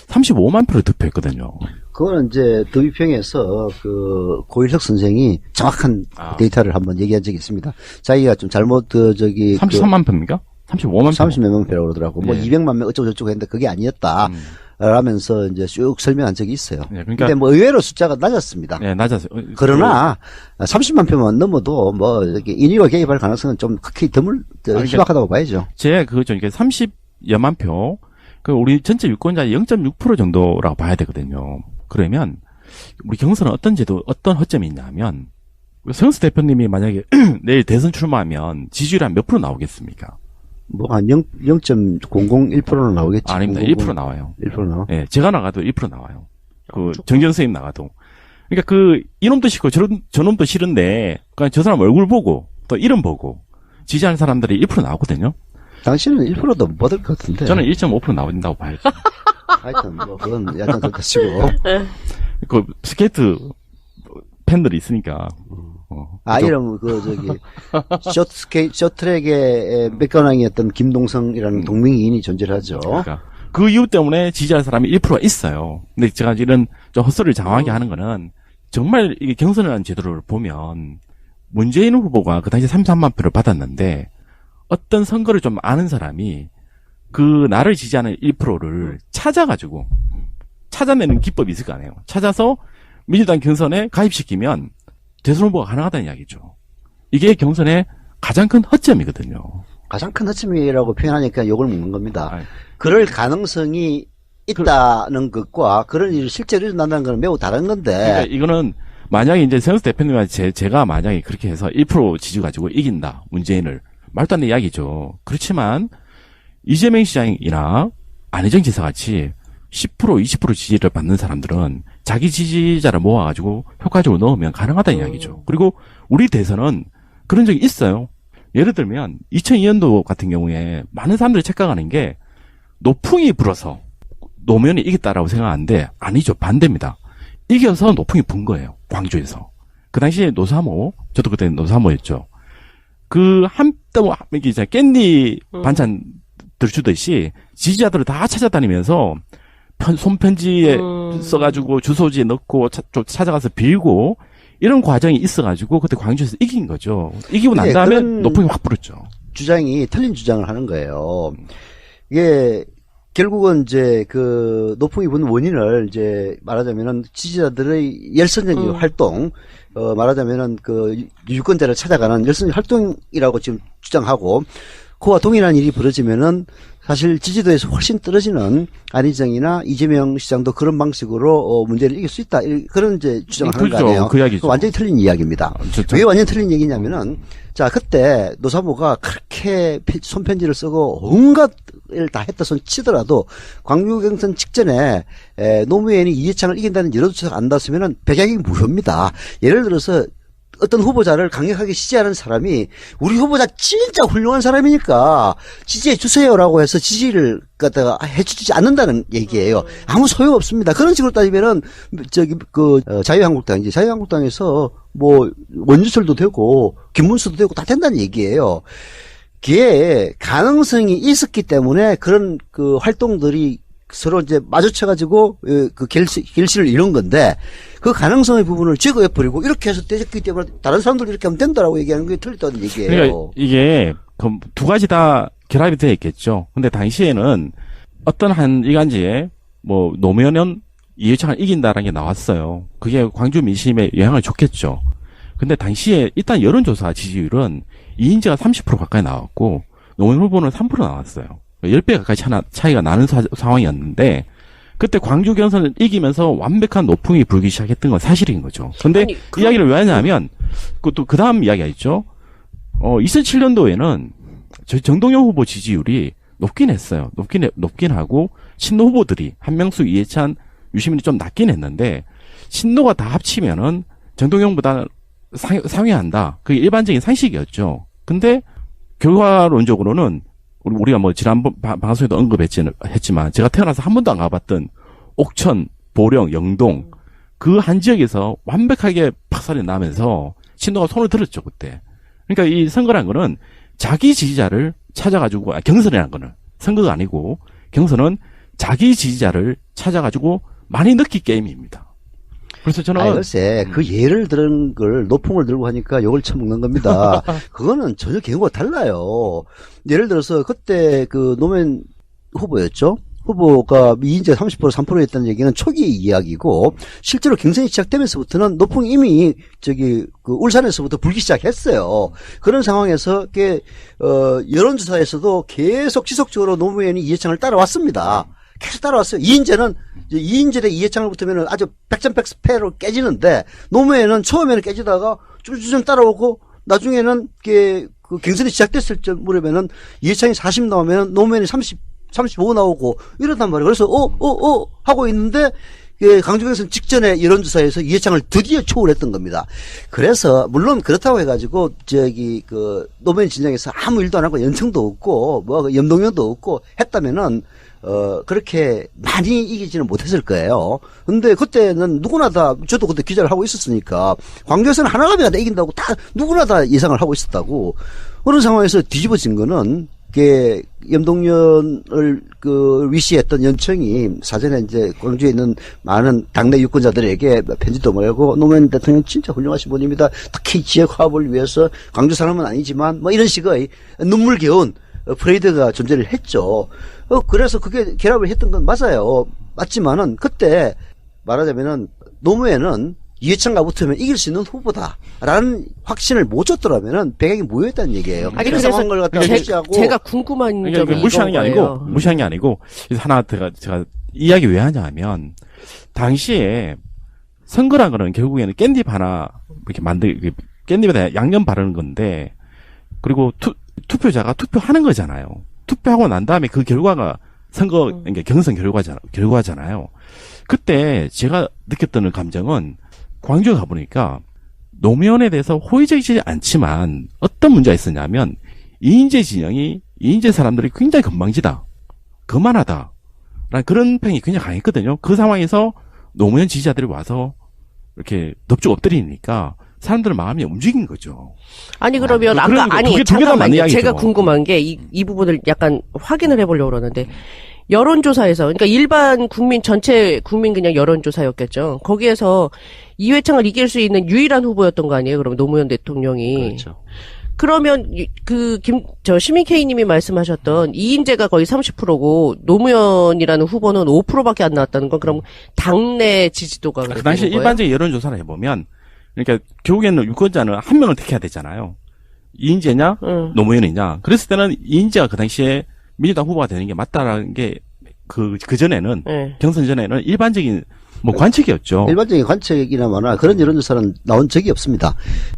35만 표를 득표했거든요. 그거는 이제 더비평에서 그 고일석 선생이 정확한 데이터를 한번 얘기한 적이 있습니다. 자기가 좀 잘못 33만 표입니까? 35만 표. 30몇 만 표라고 그러더라고. 뭐 예. 200만 명 어쩌고 저쩌고 했는데 그게 아니었다. 라면서 이제 쭉 설명한 적이 있어요. 네, 그러니까 근데 뭐 의외로 숫자가 낮았습니다. 네, 낮았어요. 그러나 30만 표만 넘어도 뭐 이렇게 인위가 개입할 가능성은 좀 극히 희박하다고 봐야죠. 제 그거죠. 이게 30여만 표. 그 우리 전체 유권자의 0.6% 정도라고 봐야 되거든요. 그러면 우리 경선은 어떤 제도, 어떤 허점이 있냐면 성수 대표님이 만약에 내일 대선 출마하면 지지율이 한 몇 프로 나오겠습니까? 뭐 한 0.001%는 나오겠지. 아닙니다. 1% 나와요. 1% 나와? 예, 제가 나가도 1% 나와요. 그 정전 선생님 나가도. 그러니까 그 이놈도 싫고 저놈도 싫은데 그냥 저 사람 얼굴 보고 또 이름 보고 지지하는 사람들이 1% 나오거든요. 당신은 1%도 못 받을 것 같은데. 저는 1.5% 나온다고 봐야죠. 하여튼 뭐 그건 약간 그렇다 치고. 그 스케이트 팬들이 있으니까. 이런 쇼트트랙의 백관왕이었던 김동성이라는 동명이인이 존재하죠. 그러니까 그 이유 때문에 지지할 사람이 1%가 있어요. 근데 제가 이런 좀 헛소리를 장황하게 하는 거는 정말 이게 경선이라는 제도를 보면 문재인 후보가 그 당시 33만 표를 받았는데 어떤 선거를 좀 아는 사람이 그 나를 지지하는 1%를 찾아가지고 찾아내는 기법이 있을 거 아니에요. 찾아서 민주당 경선에 가입시키면 대선 후보가 가능하다는 이야기죠. 이게 경선의 가장 큰 허점이거든요. 가장 큰 허점이라고 표현하니까 욕을 먹는 겁니다. 아니, 그럴 가능성이 있다는 것과 그런 일이 실제로 일어난다는 건 매우 다른 건데. 그러니까 이거는 만약에 이제 성수 대표님한테 제가 만약에 그렇게 해서 1% 지지 가지고 이긴다 문재인을 말도 안 되는 이야기죠. 그렇지만 이재명 시장이나 안희정 지사 같이 10% 20% 지지를 받는 사람들은 자기 지지자를 모아가지고 효과적으로 넣으면 가능하다는 이야기죠. 그리고 우리 대선은 그런 적이 있어요. 예를 들면 2002년도 같은 경우에 많은 사람들이 착각하는 게 노풍이 불어서 노무현이 이겼다라고 생각하는데 아니죠. 반대입니다. 이겨서 노풍이 분 거예요. 광주에서. 그 당시에 노사모, 저도 그때 노사모였죠. 그 한땀 이게 이제 깻잎 반찬 들주듯이 지지자들을 다 찾아다니면서 손편지에 써가지고 주소지에 넣고 좀 찾아가서 빌고 이런 과정이 있어가지고 그때 광주에서 이긴 거죠. 이기고 난 다음에 그런 노풍이 확 불었죠. 주장이 틀린 주장을 하는 거예요. 이게 결국은 이제 그 노풍이 분 원인을 이제 말하자면은 지지자들의 열성적인 활동, 말하자면은 그 유권자를 찾아가는 열성적 활동이라고 지금 주장하고, 그와 동일한 일이 벌어지면은 사실 지지도에서 훨씬 떨어지는 안희정이나 이재명 시장도 그런 방식으로 문제를 이길 수 있다. 그런 이제 주장을 하는 거 그렇죠. 아니에요. 그 이야기죠. 완전히 틀린 이야기입니다. 왜 완전히 틀린 얘기냐면은, 자, 그때 노사모가 그렇게 손편지를 쓰고 온갖 을 다 했다 손 치더라도 광주 경선 직전에 노무현이 이해창을 이긴다는 여론조사가 안 나왔으면은 백약이 무효입니다. 예를 들어서 어떤 후보자를 강력하게 지지하는 사람이 우리 후보자 진짜 훌륭한 사람이니까 지지해 주세요라고 해서 지지를 갖다가 해주지 않는다는 얘기예요. 아무 소용 없습니다. 그런 식으로 따지면은 저기 자유한국당이지, 자유한국당에서 뭐 원주철도 되고 김문수도 되고 다 된다는 얘기예요. 그게 가능성이 있었기 때문에 그런 그 활동들이 서로 이제 마주쳐가지고 그 결실을 이룬 건데, 그 가능성의 부분을 제거해버리고 이렇게 해서 되었기 때문에 다른 사람들도 이렇게 하면 된다라고 얘기하는 게 틀렸다는 얘기예요. 그러니까 이게 두 가지 다 결합이 되어 있겠죠. 근데 당시에는 어떤 한 일간지에 뭐 노무현은 이해창을 이긴다라는 게 나왔어요. 그게 광주 민심에 영향을 줬겠죠. 근데 당시에 일단 여론조사 지지율은 이인재가 30% 가까이 나왔고 노무현 후보는 3% 나왔어요. 10배 가까이 차이가 나는 상황이었는데, 그때 광주 경선을 이기면서 완벽한 노풍이 불기 시작했던 건 사실인 거죠. 근데 아니, 이 이야기를 왜 하냐면, 또 그 다음 이야기가 있죠. 2007년도에는 저희 정동영 후보 지지율이 높긴 했어요. 높긴 하고, 친노 후보들이 한명숙, 이해찬, 유시민이 좀 낮긴 했는데, 친노가 다 합치면은 정동영보다 상회한다. 그게 일반적인 상식이었죠. 근데 결과론적으로는 우리가 뭐 지난번 방송에도 언급했지만 제가 태어나서 한 번도 안 가봤던 옥천, 보령, 영동 그 한 지역에서 완벽하게 박살이 나면서 친노가 손을 들었죠 그때. 그러니까 이 선거란 거는 자기 지지자를 찾아가지고, 경선이라는 거는 선거가 아니고 경선은 자기 지지자를 찾아가지고 많이 넣기 게임입니다. 그래서 저는 글쎄 그 예를 들은 걸 노풍을 들고 하니까 욕을 처먹는 겁니다. 그거는 전혀 경우가 달라요. 예를 들어서 그때 그 노무현 후보였죠. 후보가 이인재가 30% 3%였다는 얘기는 초기 이야기고, 실제로 경선이 시작되면서부터는 노풍이 이미 그 울산에서부터 불기 시작했어요. 그런 상황에서 여론조사에서도 계속 지속적으로 노무현이 이해창을 따라왔습니다. 계속 따라왔어요. 이인재 대 이해창을 붙으면 아주 백전백패로 깨지는데, 노무현은 처음에는 깨지다가 쭈쭈쭈 따라오고, 나중에는 그 경선이 시작됐을 때 무렵에는 이해창이 40 나오면 노무현이 35 나오고 이러단 말이에요. 그래서 하고 있는데, 강주 경선 직전에 여론조사에서 이해창을 드디어 초월했던 겁니다. 그래서 물론 그렇다고 해가지고 노무현 진영에서 아무 일도 안 하고 연청도 없고 뭐 염동연도 없고 했다면은 그렇게 많이 이기지는 못했을 거예요. 근데 그때는 누구나 다, 저도 그때 기자를 하고 있었으니까, 광주에서는 하나가면 다 이긴다고 누구나 다 예상을 하고 있었다고. 그런 상황에서 뒤집어진 거는, 염동연을 위시했던 연청이 사전에 이제 광주에 있는 많은 당내 유권자들에게 편지도 보내고, 노무현 대통령 진짜 훌륭하신 분입니다. 특히 지역 화합을 위해서 광주 사람은 아니지만 뭐 이런 식의 눈물겨운 프레이드가 존재를 했죠. 그래서 그게 결합을 했던 건 맞아요. 맞지만은 그때 말하자면은 노무현은 이해창과 붙으면 이길 수 있는 후보다라는 확신을 못 줬더라면은 백약이 모였다는 얘기예요. 아니, 그래서 상황을 갖다가 무시하고, 제가 궁금한 그러니까 점이 무시하는 게 이건 아니고, 무시하는 게 아니고, 그래서 하나 제가 이야기 왜 하냐 하면, 당시에 선거란 거는 결국에는 깻잎 하나 이렇게 깻잎에다 양념 바르는 건데, 그리고 투표자가 투표하는 거잖아요. 투표하고 난 다음에 그 결과가 선거, 그러니까 경선 결과잖아요. 그때 제가 느꼈던 감정은 광주에 가보니까 노무현에 대해서 호의적이지 않지만 어떤 문제가 있었냐면 이인재 진영이 이인재 사람들이 굉장히 건방지다. 거만하다. 라는 그런 평이 굉장히 강했거든요. 그 상황에서 노무현 지지자들이 와서 이렇게 넙죽 엎드리니까 사람들의 마음이 움직인 거죠. 아니 그러면 그러니까 아까 그게 두개 다 맞는 잠깐만요. 이야기죠. 제가 궁금한 게 이 부분을 약간 확인을 해보려고 그러는데 여론조사에서 그러니까 일반 국민 전체 국민 그냥 여론조사였겠죠. 거기에서 이회창을 이길 수 있는 유일한 후보였던 거 아니에요? 그럼 노무현 대통령이. 그렇죠. 그러면 시민 K님이 말씀하셨던 이인재가 거의 30%고 노무현이라는 후보는 5%밖에 안 나왔다는 건 그럼 당내 지지도가 그 당시 거예요? 일반적인 여론조사를 해보면 그러니까 결국에는 유권자는 한 명을 택해야 되잖아요. 이인재냐 노무현이냐. 그랬을 때는 이인재가 그 당시에 민주당 후보가 되는 게 맞다라는 게 그 전에는 네. 경선 전에는 일반적인 뭐 관측이었죠. 일반적인 관측이나마나 그런 여론조사는 나온 적이 없습니다.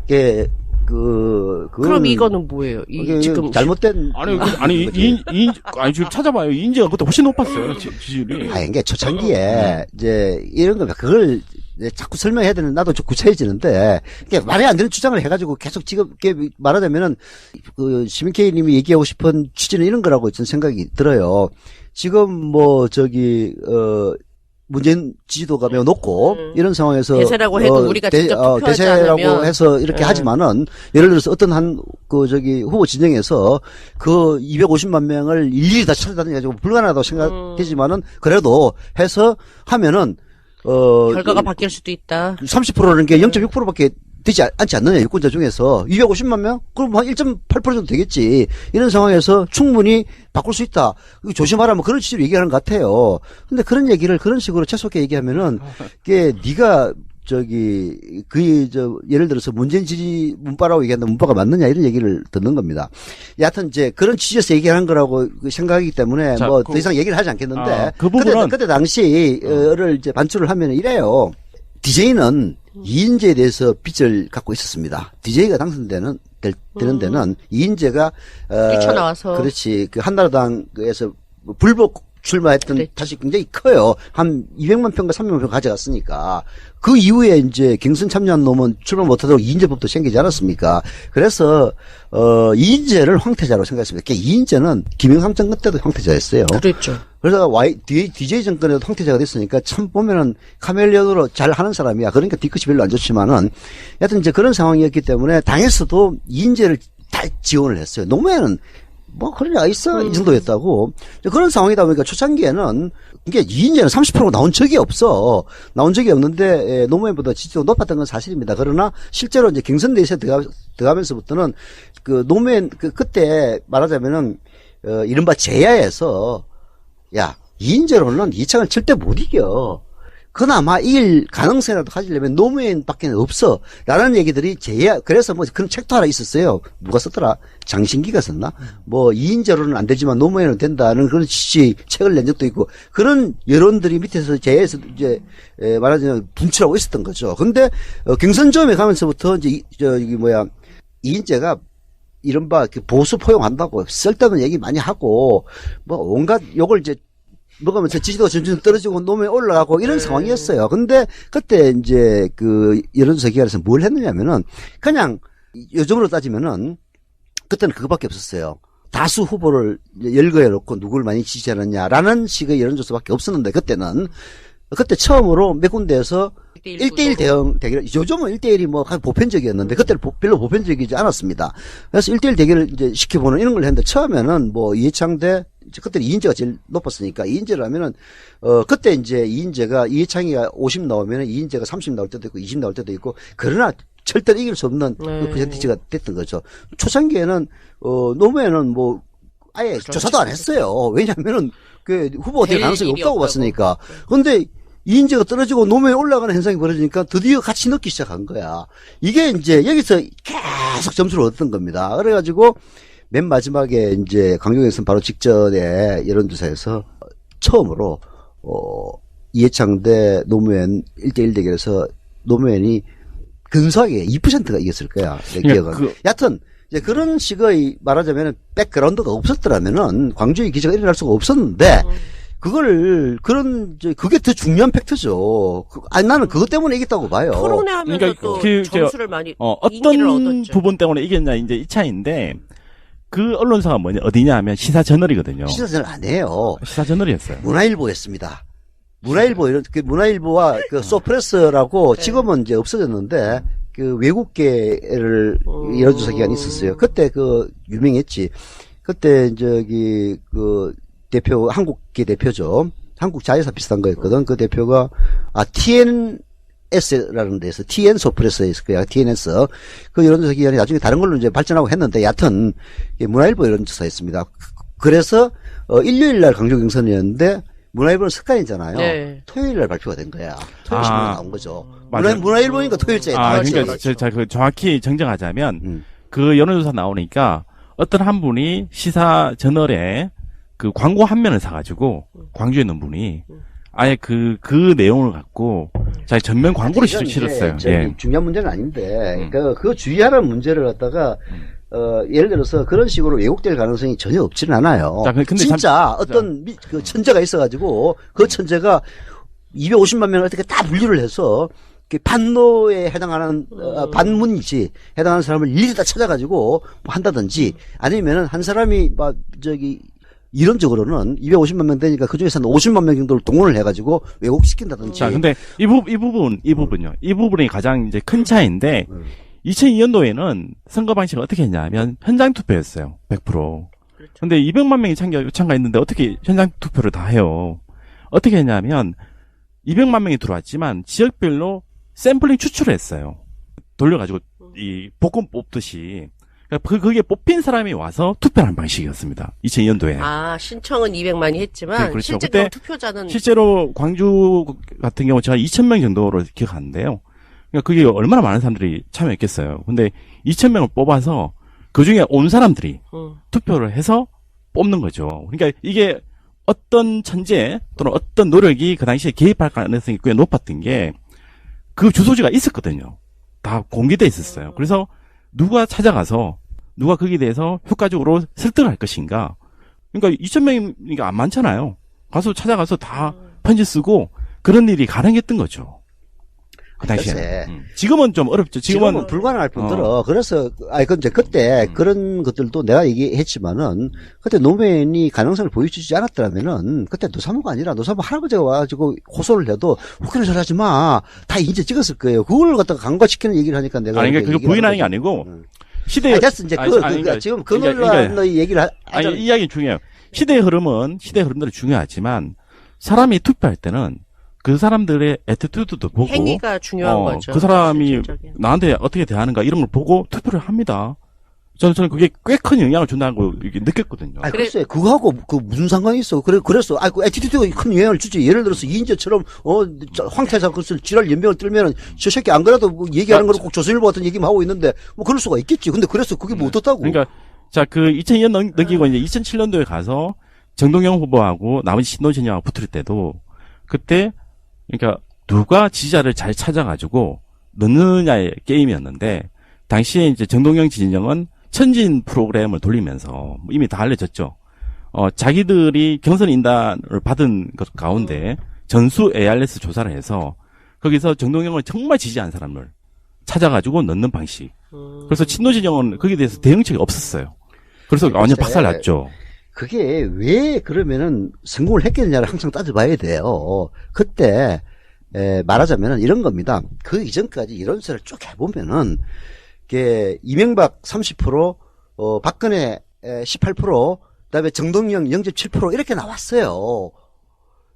이게 그럼 이거는 뭐예요? 지금 잘못된 아니 지금 찾아봐요. 이인재가 그때 훨씬 높았어요. 지지율이. 이게 초창기에 이제 이런 거 그걸 자꾸 설명해야 되는 나도 좀 구체해지는데 이게 말이 안 되는 주장을 해가지고 계속 지금 이렇게 말하자면은 그 시민 K님이 얘기하고 싶은 취지는 이런 거라고 저는 생각이 들어요. 지금 문재인 지지도가 매우 높고 이런 상황에서 대세라고 해도 우리가 직접 투표하지 대세라고 않으면 해서 이렇게 하지만은 예를 들어서 어떤 후보 진영에서 그 250만 명을 일일이 다 찾아다니 가지고 불가능하다고 생각되지만은 그래도 해서 하면은 결과가 바뀔 수도 있다. 30%라는 게 0.6%밖에 되지 않지 않느냐, 유권자 중에서. 250만 명? 그럼 한 1.8% 정도 되겠지. 이런 상황에서 충분히 바꿀 수 있다. 조심하라면 그런 취지로 얘기하는 것 같아요. 근데 그런 얘기를 그런 식으로 채속하게 얘기하면은, 이게 네가 예를 들어서 문재인 지지 문바라고 얘기한다 문바가 맞느냐 이런 얘기를 듣는 겁니다. 여하튼 이제 그런 취지에서 얘기하는 거라고 생각하기 때문에 자, 더 이상 얘기를 하지 않겠는데. 그 부분은 그때 당시를 이제 반출을 하면 이래요. DJ는 이인재에 대해서 빚을 갖고 있었습니다. DJ가 당선되는 데는 이인재가 뛰쳐나와서 그렇지 그 한나라당에서 불복 출마했던 그랬죠. 탓이 굉장히 커요. 한 200만 평과 300만 평 가져갔으니까 그 이후에 이제 경선 참여한 놈은 출마 못하도록 이인재법도 생기지 않았습니까? 그래서 이인재를 황태자로 생각했습니다. 그러니까 이인재는 김영삼 정권 때도 황태자였어요. 그랬죠. 그래서 DJ 정권에도 황태자가 됐으니까 참 보면은 카멜레온으로 잘 하는 사람이야. 그러니까 뒤끝이 별로 안 좋지만은 여하튼 이제 그런 상황이었기 때문에 당에서도 이인재를 다 지원을 했어요. 노무현은 뭐 그런 게 있어 이 정도였다고. 그런 상황이다 보니까 초창기에는 이게 이인재는 30%가 나온 적이 없어. 나온 적이 없는데 노무현보다 지지도가 높았던 건 사실입니다. 그러나 실제로 이제 경선 대회에 들어가면서부터는 그 노무현 그때 말하자면은 이른바 제야에서 야 이인재로는 이창을 절대 못 이겨. 그나마 이길 가능성이라도 가지려면 노무현밖에 없어. 라는 얘기들이 그래서 뭐 그런 책도 하나 있었어요. 누가 썼더라? 장신기가 썼나? 뭐 이인재로는 안 되지만 노무현은 된다는 그런 취지 책을 낸 적도 있고 그런 여론들이 밑에서 제에서 이제 말하자면 분출하고 있었던 거죠. 근데 경선점에 가면서부터 이제 이인재가 이른바 보수 포용한다고 쓸데없는 얘기 많이 하고 뭐 온갖 욕을 이제 먹으면서 지지도가 점점 떨어지고 노무현이 올라가고 이런 상황이었어요. 근데 그때 이제 그 여론조사 기관에서 뭘 했느냐면은 그냥 요즘으로 따지면은 그때는 그거밖에 없었어요. 다수 후보를 열거해 놓고 누구를 많이 지지하느냐라는 식의 여론조사밖에 없었는데 그때 처음으로 몇 군데에서 1대1 대결, 요즘은 1대1이 뭐 보편적이었는데, 그때는 별로 보편적이지 않았습니다. 그래서 1대1 대결을 이제 시켜보는 이런 걸 했는데, 처음에는 뭐 이해창 그때는 이인재가 제일 높았으니까, 이인재를 하면은, 그때 이제 이해창이가 50 나오면은 이인재가 30 나올 때도 있고, 20 나올 때도 있고, 그러나 절대로 이길 수 없는 그 퍼센티지가 됐던 거죠. 초창기에는, 노무현은 뭐, 아예 조사도 안 했어요. 왜냐면은, 그 후보가 될 가능성이 없다고 봤으니까. 근데, 이인재가 떨어지고 노무현이 올라가는 현상이 벌어지니까 드디어 같이 넣기 시작한 거야. 이게 이제 여기서 계속 점수를 얻었던 겁니다. 그래가지고 맨 마지막에 이제 강경에서는 바로 직전에 여론조사에서 처음으로 이해창 대 노무현 1대1 대결에서 노무현이 근소하게 2%가 이겼을 거야. 내 기억은. 여하튼 이제 그런 식의 말하자면 백그라운드가 없었더라면은 광주의 기적이 일어날 수가 없었는데 그게 더 중요한 팩트죠. 나는 그것 때문에 이겼다고 봐요. 토론회하면서 그러니까 또 그 점수를 많이 인기를 어떤 얻었죠. 부분 때문에 이겼냐 이제 이 차이인데 그 언론사가 어디냐 하면 시사저널이거든요. 시사저널 안 해요. 시사저널이었어요. 문화일보였습니다. 문화일보와 그 소프레스라고 지금은 이제 없어졌는데 그 외국계를 여론조사 기관이 있었어요. 그때 유명했지. 그때 그 대표 한국계 대표죠. 한국 자회사 비슷한 거였거든. 그 대표가 TNS라는 데서 TN 소프레스에 있을 거야. TNS. 그 여론조사 기관이 나중에 다른 걸로 이제 발전하고 했는데 여하튼 문화일보 여론조사였습니다. 그래서 일요일 날 강조 경선이었는데 문화일보는 습관이잖아요. 네. 토요일 날 발표가 된 거야. 토요일 신문에 나온 거죠. 맞아요. 문화일보니까 토요일자에 나왔지. 그러니까 그 정확히 정정하자면 그 여론조사 나오니까 어떤 한 분이 시사저널에 그 광고 한 면을 사가지고 광주에 있는 분이 아예 그 내용을 갖고 자기 전면 광고를 실었어요. 예. 중요한 문제는 아닌데, 그거 주의하라는 문제를 갖다가, 예를 들어서 그런 식으로 왜곡될 가능성이 전혀 없지는 않아요. 자, 근데 진짜 어떤 그 천재가 있어가지고, 그 천재가 250만 명을 어떻게 다 분류를 해서, 반노에 해당하는, 반문이지, 해당하는 사람을 일일이 다 찾아가지고, 뭐 한다든지, 아니면은 한 사람이 이론적으로는 250만 명 되니까 그 중에서 한 50만 명 정도를 동원을 해가지고 왜곡시킨다든지. 자, 근데 이 부분요. 이 부분이 가장 이제 큰 차이인데, 2002년도에는 선거 방식을 어떻게 했냐면 현장 투표였어요. 100%. 근데 200만 명이 참가했는데 어떻게 현장 투표를 다 해요? 어떻게 했냐면 200만 명이 들어왔지만 지역별로 샘플링 추출을 했어요. 돌려가지고 이 복권 뽑듯이. 그게 뽑힌 사람이 와서 투표하는 방식이었습니다. 2002년도에. 신청은 200만이 했지만 그렇죠. 실제 그때 투표자는 실제로 광주 같은 경우 제가 2,000명 정도로 기억하는데요. 그러니까 그게 얼마나 많은 사람들이 참여했겠어요. 근데 2,000명을 뽑아서 그 중에 온 사람들이 투표를 해서 뽑는 거죠. 그러니까 이게 어떤 천재 또는 어떤 노력이 그 당시에 개입할 가능성이 꽤 높았던 게 그 주소지가 있었거든요. 다 공개돼 있었어요. 그래서 누가 찾아가서 누가 거기에 대해서 효과적으로 설득을 할 것인가. 그러니까 2,000명이니까 안 많잖아요. 가서 찾아가서 다 편지 쓰고 그런 일이 가능했던 거죠. 그 당시에. 지금은 좀 어렵죠. 지금은 불가능할 뿐더러 그래서 그때 그런 것들도 내가 얘기했지만은 그때 노무현이 가능성을 보여주지 않았더라면은 그때 노사모가 아니라 노사모 할아버지가 와가지고 호소를 해도 혹여나 잘하지 마. 다 인제 찍었을 거예요. 그걸 갖다가 간과시키는 얘기를 하니까 내가 그거 부인하는 게 아니고 시대 됐어 이제 지금 그 논란의 얘기를 이 이야기 중요해요. 시대의 흐름들이 중요하지만 사람이 투표할 때는 그 사람들의 애티튜드도 보고 행위가 중요한 거죠. 그 사람이 실질적인. 나한테 어떻게 대하는가 이런 걸 보고 투표를 합니다. 저는 그게 꽤 큰 영향을 준다고 느꼈거든요. 글쎄, 그거하고 무슨 상관이 있어. 그래서, 그 애티튜드가 큰 영향을 주지. 예를 들어서 이인재처럼, 황태자 그것을 지랄 연명을 들면은, 저 새끼 안 그래도 뭐 얘기하는 거를 꼭 조선일보 같은 얘기만 하고 있는데, 뭐 그럴 수가 있겠지. 근데 그래서 그게 뭐 어떻다고. 그러니까, 자, 2002년 넘기고 이제 2007년도에 가서 정동영 후보하고 나머지 신노진영하고 붙을 때도, 그때, 그러니까 누가 지지자를 잘 찾아가지고 넣느냐의 게임이었는데, 당시에 이제 정동영 진영은 천진 프로그램을 돌리면서 이미 다 알려졌죠. 자기들이 경선 인단을 받은 것 가운데 전수 ARS 조사를 해서 거기서 정동영을 정말 지지한 사람을 찾아가지고 넣는 방식. 그래서 친노진영은 거기에 대해서 대응책이 없었어요. 그래서 완전 박살났죠. 그게 왜 그러면은 성공을 했겠느냐를 항상 따져봐야 돼요. 그때 말하자면은 이런 겁니다. 그 이전까지 이론서를 쭉 해보면은 이명박 30%, 박근혜 18%, 그다음에 정동영 0.7% 이렇게 나왔어요.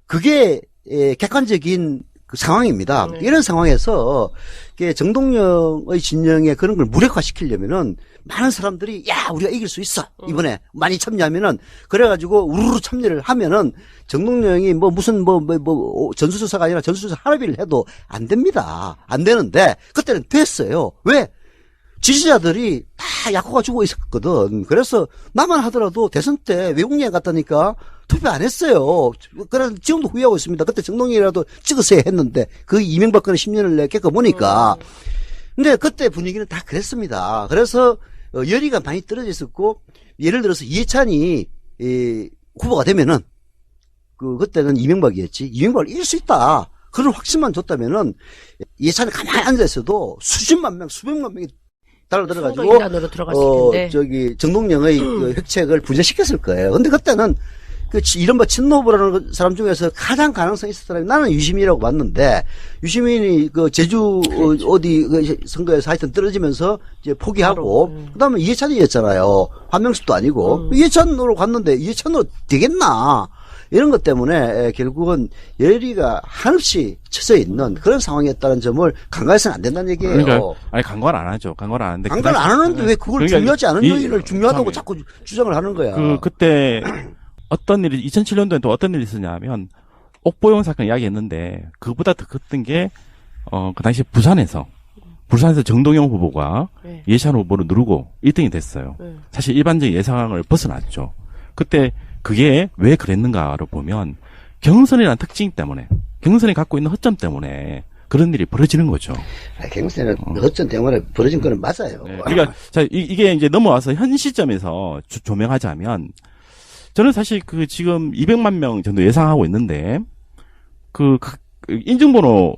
그게 객관적인 그 상황입니다. 이런 상황에서 정동영의 진영에 그런 걸 무력화시키려면은 많은 사람들이 우리가 이길 수 있어 이번에 많이 참여하면은 그래가지고 우르르 참여를 하면은 정동영이 무슨 전수조사가 아니라 전수조사 하나비를 해도 안 됩니다. 안 되는데 그때는 됐어요. 왜? 지지자들이 다 약호가 주고 있었거든. 그래서 나만 하더라도 대선 때 외국여행 갔다니까 투표 안 했어요. 그래서 지금도 후회하고 있습니다. 그때 정동영이라도 찍었어야 했는데 그 이명박근혜 10년을 겪어보니까. 근데 그때 분위기는 다 그랬습니다. 그래서 열의가 많이 떨어져 있었고, 예를 들어서 이해찬이 후보가 되면은 그때는 이명박이었지. 이명박을 이길 수 있다. 그런 확신만 줬다면은 이해찬이 가만히 앉아 있어도 수십만 명, 수백만 명이 달려들어가지고 선거인단으로 들어갔을 텐데. 정동영의 그 획책을 부재시켰을 거예요. 근데 그때는 이른바 친노부라는 사람 중에서 가장 가능성이 있었던 사람이 나는 유시민이라고 봤는데, 유시민이 제주 어디 선거에서 하여튼 떨어지면서 이제 포기하고, 그 다음에 이해찬이었잖아요. 한명숙도 아니고. 이해찬으로 갔는데, 이해찬으로 되겠나? 이런 것 때문에 결국은 열의가 한없이 쳐져 있는 그런 상황이었다는 점을 간과해서는 안 된다는 얘기예요. 그러니까, 아니, 간과를 안 하죠. 간과를 안 하는데. 간과를 안 하는데 왜 그걸 그러니까 중요하지 않은 요인을 중요하다고 자꾸 주장을 하는 거야. 그때, 어떤 일이 2007년도에 또 어떤 일이 있었냐면 옥보용 사건 이야기했는데 그보다 더 컸던 게 그 당시 부산에서 정동영 후보가 이해찬 후보를 누르고 1등이 됐어요. 사실 일반적인 예상을 벗어났죠. 그때 그게 왜 그랬는가를 보면 경선이라는 특징 때문에, 경선이 갖고 있는 허점 때문에 그런 일이 벌어지는 거죠. 경선은 허점 때문에 벌어진 거는 맞아요. 네, 그러니까 이게 이제 넘어와서 현 시점에서 조명하자면, 저는 사실 지금 200만 명 정도 예상하고 있는데, 인증번호로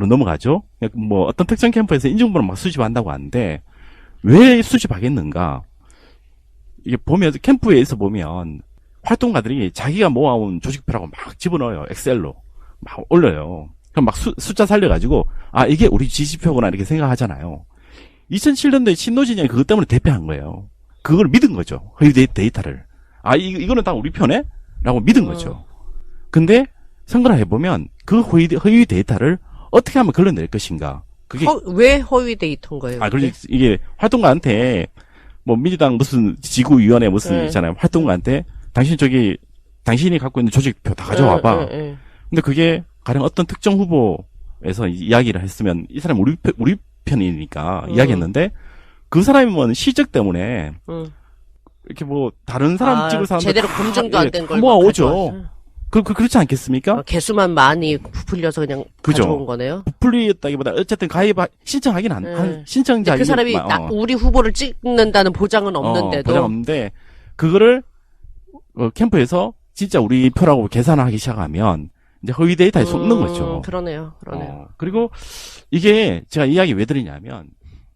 넘어가죠? 뭐 어떤 특정 캠프에서 인증번호 막 수집한다고 하는데, 왜 수집하겠는가? 이게 보면, 캠프에서 보면, 활동가들이 자기가 모아온 조직표라고 막 집어넣어요. 엑셀로. 막 올려요. 그럼 막 숫자 살려가지고, 아, 이게 우리 지지표구나 이렇게 생각하잖아요. 2007년도에 신노진영이 그것 때문에 대패한 거예요. 그걸 믿은 거죠. 허위 데이터를. 아, 이거는 다 우리 편에? 라고 믿은 거죠. 근데 선거를 해보면 그 허위 데이터를 어떻게 하면 걸러낼 것인가. 그게. 왜 허위 데이터인 거예요? 그렇지. 이게 활동가한테, 뭐, 민주당 무슨 지구위원회 무슨 있잖아요. 활동가한테 당신이 갖고 있는 조직표 다 가져와봐. 근데 그게 가령 어떤 특정 후보에서 이야기를 했으면 이 사람이 우리 편이니까 이야기했는데 그 사람이 뭐 실적 때문에 이렇게 뭐 다른 사람 찍을 사람들 제대로 검증도 안 된 걸 모아오죠. 그렇지 않겠습니까? 개수만 많이 부풀려서 그냥 그죠. 가져온 거네요. 부풀리였다기보다 어쨌든 신청하긴 신청자. 그 사람이 우리 후보를 찍는다는 보장은 없는데도. 보장 없는데 그거를 캠프에서 진짜 우리 표라고 계산을 하기 시작하면 이제 허위 데이터에 속는 거죠. 그러네요. 그리고 이게 제가 이야기 왜 드리냐면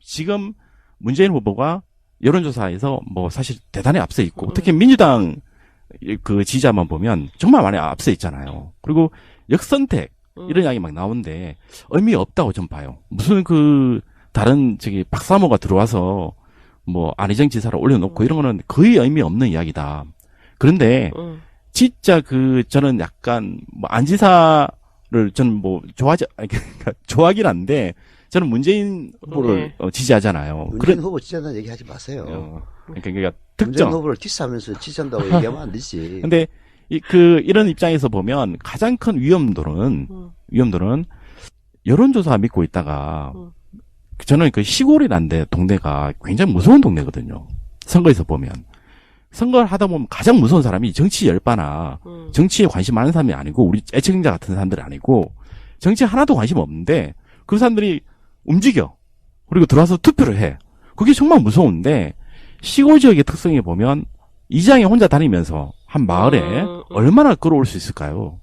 지금 문재인 후보가 여론조사에서 뭐 사실 대단히 앞서 있고 특히 민주당 그 지지자만 보면 정말 많이 앞서 있잖아요. 그리고 역선택 이런 이야기 막 나오는데 의미 없다고 좀 봐요. 무슨 다른 박사모가 들어와서 뭐 안희정 지사를 올려놓고 이런 거는 거의 의미 없는 이야기다. 그런데 진짜 저는 약간 뭐 안지사를 저는 뭐 좋아하긴 한데 저는 문재인 후보를 지지하잖아요. 문재인 후보 지지한다는 얘기하지 마세요. 그러니까 특정 문재인 후보를 디스하면서 지지한다고 얘기하면 안 되지. 근데 이런 입장에서 보면 가장 큰 위험도는 여론조사 믿고 있다가 저는 시골이란데 동네가 굉장히 무서운 동네거든요. 선거에서 보면. 선거를 하다 보면 가장 무서운 사람이 정치 열바나 정치에 관심 많은 사람이 아니고 우리 애청자 같은 사람들이 아니고 정치에 하나도 관심 없는데 그 사람들이 움직여. 그리고 들어와서 투표를 해. 그게 정말 무서운데 시골 지역의 특성에 보면 이장이 혼자 다니면서 한 마을에 얼마나 끌어올 수 있을까요?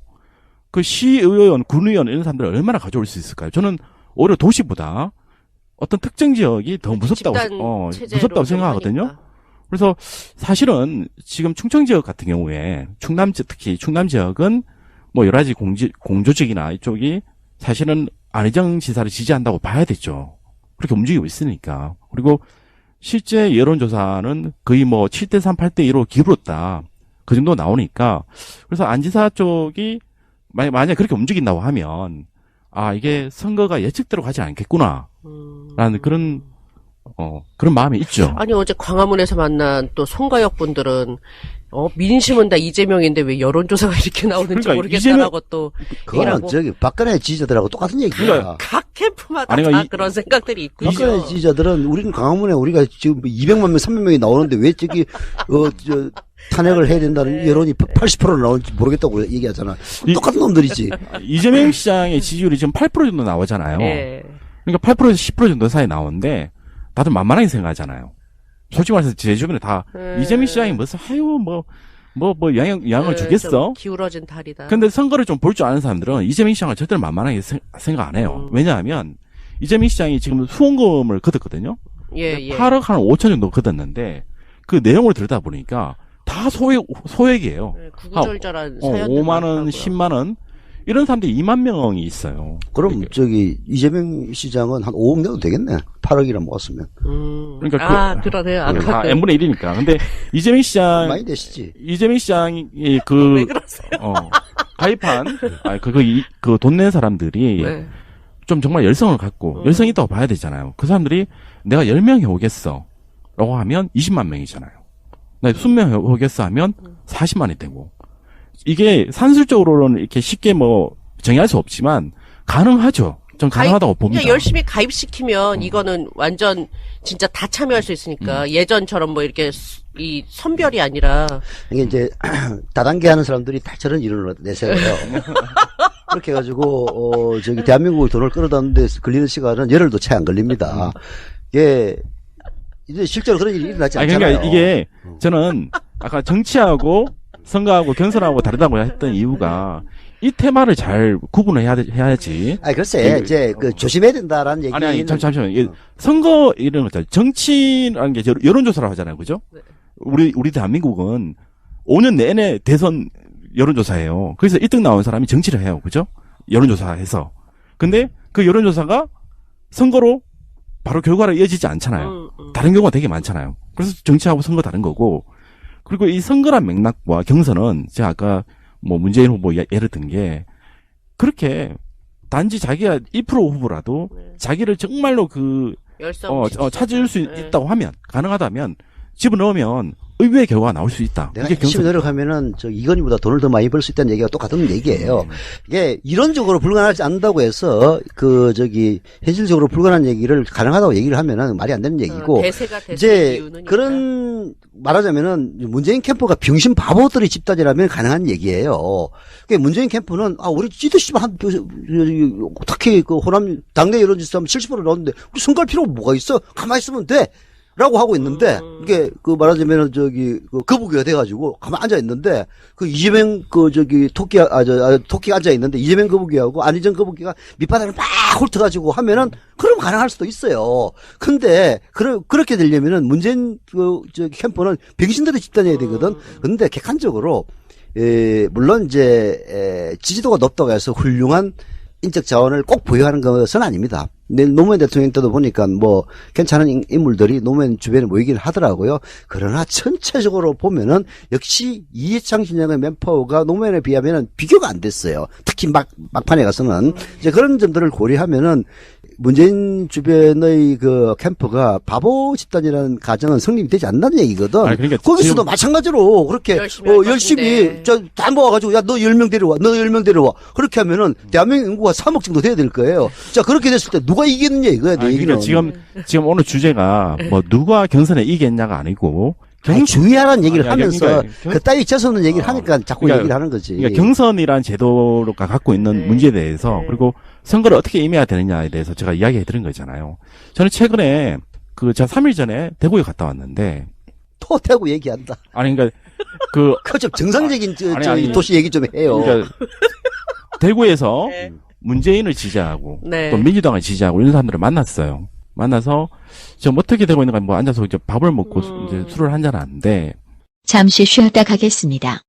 그 시의원, 군의원 이런 사람들을 얼마나 가져올 수 있을까요? 저는 오히려 도시보다 어떤 특정 지역이 더 무섭다고 생각하거든요. 하니까. 그래서 사실은 지금 충청 지역 같은 경우에 특히 충남 지역은 뭐 여러 가지 공조직이나 이쪽이 사실은 안희정 지사를 지지한다고 봐야 되죠. 그렇게 움직이고 있으니까. 그리고 실제 여론조사는 거의 뭐 7대3, 8대2로 기울었다. 그 정도 나오니까. 그래서 안 지사 쪽이 만약에 그렇게 움직인다고 하면 이게 선거가 예측대로 가지 않겠구나. 라는 그런 마음이 있죠. 아니, 어제 광화문에서 만난 또 송가역 분들은, 민심은 다 이재명인데 왜 여론조사가 이렇게 나오는지 그러니까 모르겠다라고 또. 그거는 박근혜 지지자들하고 똑같은 얘기야. 각 캠프마다 다 그런 생각들이 있고요. 박근혜 지지자들은 우리는 광화문에 우리가 지금 200만 명, 300명이 나오는데 왜 탄핵을 해야 된다는 여론이 80% 나올지 모르겠다고 얘기하잖아. 똑같은 놈들이지. 이재명 시장의 지지율이 지금 8% 정도 나오잖아요. 네. 그러니까 8%에서 10% 정도 사이 나오는데 다들 만만하게 생각하잖아요. 솔직히 말해서 제 주변에 다 이재명 시장이 무슨 영향을 주겠어? 좀 기울어진 다리다. 근데 선거를 좀 볼 줄 아는 사람들은 이재명 시장을 절대로 만만하게 생각 안 해요. 왜냐하면 이재명 시장이 지금 후원금을 걷었거든요. 예. 8억 한 5천 정도 걷었는데 그 내용을 들다 보니까 다 소액이에요. 구구절절한 사연들 5만 원, 10만 원 이런 사람들이 2만 명이 있어요. 그럼 이재명 시장은 한 5억 내도 되겠네. 8억이나 모았으면. 그러니까 그러네요. 다 n분의 1이니까. 근데 이재명 시장 많이 되시지. 이재명 시장이 왜 그러세요? 가입한 그 돈 낸 사람들이 네. 좀 정말 열성을 갖고 열성이 있다고 봐야 되잖아요. 그 사람들이 내가 10명 해오겠어 라고 하면 20만 명이잖아요. 나 20명 해오겠어 하면 40만이 되고 이게 산술적으로는 이렇게 쉽게 정의할 수 없지만 가능하죠. 좀 가능하다고 봅니다. 그냥 열심히 가입시키면 이거는 완전 진짜 다 참여할 수 있으니까 예전처럼 이렇게 이 선별이 아니라 이게 이제 다단계 하는 사람들이 다 저런 이론을 내세워요. 그렇게 해가지고 대한민국의 돈을 끌어다는데 걸리는 시간은 열흘도 채 안 걸립니다. 이게 이제 실제로 그런 일이 일어나지 않잖아요. 그러니까 이게 저는 아까 정치하고 선거하고 경선하고 다르다고 했던 이유가 이 테마를 잘 구분을 해야지. 글쎄, 이제, 조심해야 된다라는 얘기. 잠시만요. 이게 선거 이런 거죠. 정치라는 게 여론조사라고 하잖아요. 그죠? 네. 우리 대한민국은 5년 내내 대선 여론조사예요. 그래서 1등 나온 사람이 정치를 해요. 그죠? 여론조사해서. 근데 그 여론조사가 선거로 바로 결과로 이어지지 않잖아요. 다른 경우가 되게 많잖아요. 그래서 정치하고 선거 다른 거고. 그리고 이 선거란 맥락과 경선은 제가 아까 문재인 후보 예를 든 게 그렇게 단지 자기가 2% 후보라도 자기를 정말로 찾을 수 있다고 하면 가능하다면 집어넣으면 의외의 결과가 나올 수 있다. 내가 열심히 노력하면은 이건희보다 돈을 더 많이 벌 수 있다는 얘기가 똑같은 얘기예요. 이게 이론적으로 불가능하지 않다고 해서 현실적으로 불가능한 얘기를 가능하다고 얘기를 하면은 말이 안 되는 얘기고 대세가 이제 이유는 그런 말하자면은 문재인 캠프가 병신 바보들의 집단이라면 가능한 얘기예요. 그러니까 문재인 캠프는 우리 지도씨만 특히 호남 당내 여론조사 70% 나오는데 우리 선거할 필요가 뭐가 있어? 가만히 있으면 돼. 라고 하고 있는데, 이게, 말하자면은, 거북이가 돼가지고, 가만 앉아있는데, 이재명, 토끼가 앉아있는데, 이재명 거북이하고 안희정 거북이가 밑바닥을 막 훑어가지고 하면은, 그럼 가능할 수도 있어요. 근데, 그렇게 되려면은, 문재인, 캠프는 병신들의 집단이어야 되거든. 근데, 객관적으로, 물론 지지도가 높다고 해서 훌륭한 인적 자원을 꼭 보유하는 것은 아닙니다. 노무현 대통령 때도 보니까 괜찮은 인물들이 노무현 주변에 모이긴 하더라고요. 그러나 전체적으로 보면은 역시 이해창 진영의 맨파워가 노무현에 비하면은 비교가 안 됐어요. 특히 막판에 가서는 이제 그런 점들을 고려하면은 문재인 주변의 캠프가 바보 집단이라는 가정은 성립이 되지 않는다는 얘기거든. 그러니까 거기서도 마찬가지로 그렇게 열심히 다 모아가지고 너 10명 데려와, 너 10명 데려와. 그렇게 하면은 대한민국 인구가 3억 정도 돼야 될 거예요. 자, 그렇게 됐을 때 누가 이기느냐 이거야, 내 얘기는. 그러니까 지금 오늘 주제가 누가 경선에 이기겠냐가 아니고 주의하라는 얘기를 하면서 그러니까 그따위 재수없는 얘기를 하니까 자꾸 얘기를 하는 거지. 그러니까 경선이란 제도가 갖고 있는 문제에 대해서 그리고 선거를 어떻게 임해야 되느냐에 대해서 제가 이야기해 드린 거잖아요. 저는 최근에 제가 3일 전에 대구에 갔다 왔는데 또 대구 얘기한다. 그러니까 좀 정상적인 도시 얘기 좀 해요. 그러니까 대구에서 문재인을 지지하고 또 민주당을 지지하고 이런 사람들을 만났어요. 만나서 좀 어떻게 되고 있는가 앉아서 이제 밥을 먹고 이제 술을 한잔 하는데 잠시 쉬었다 가겠습니다.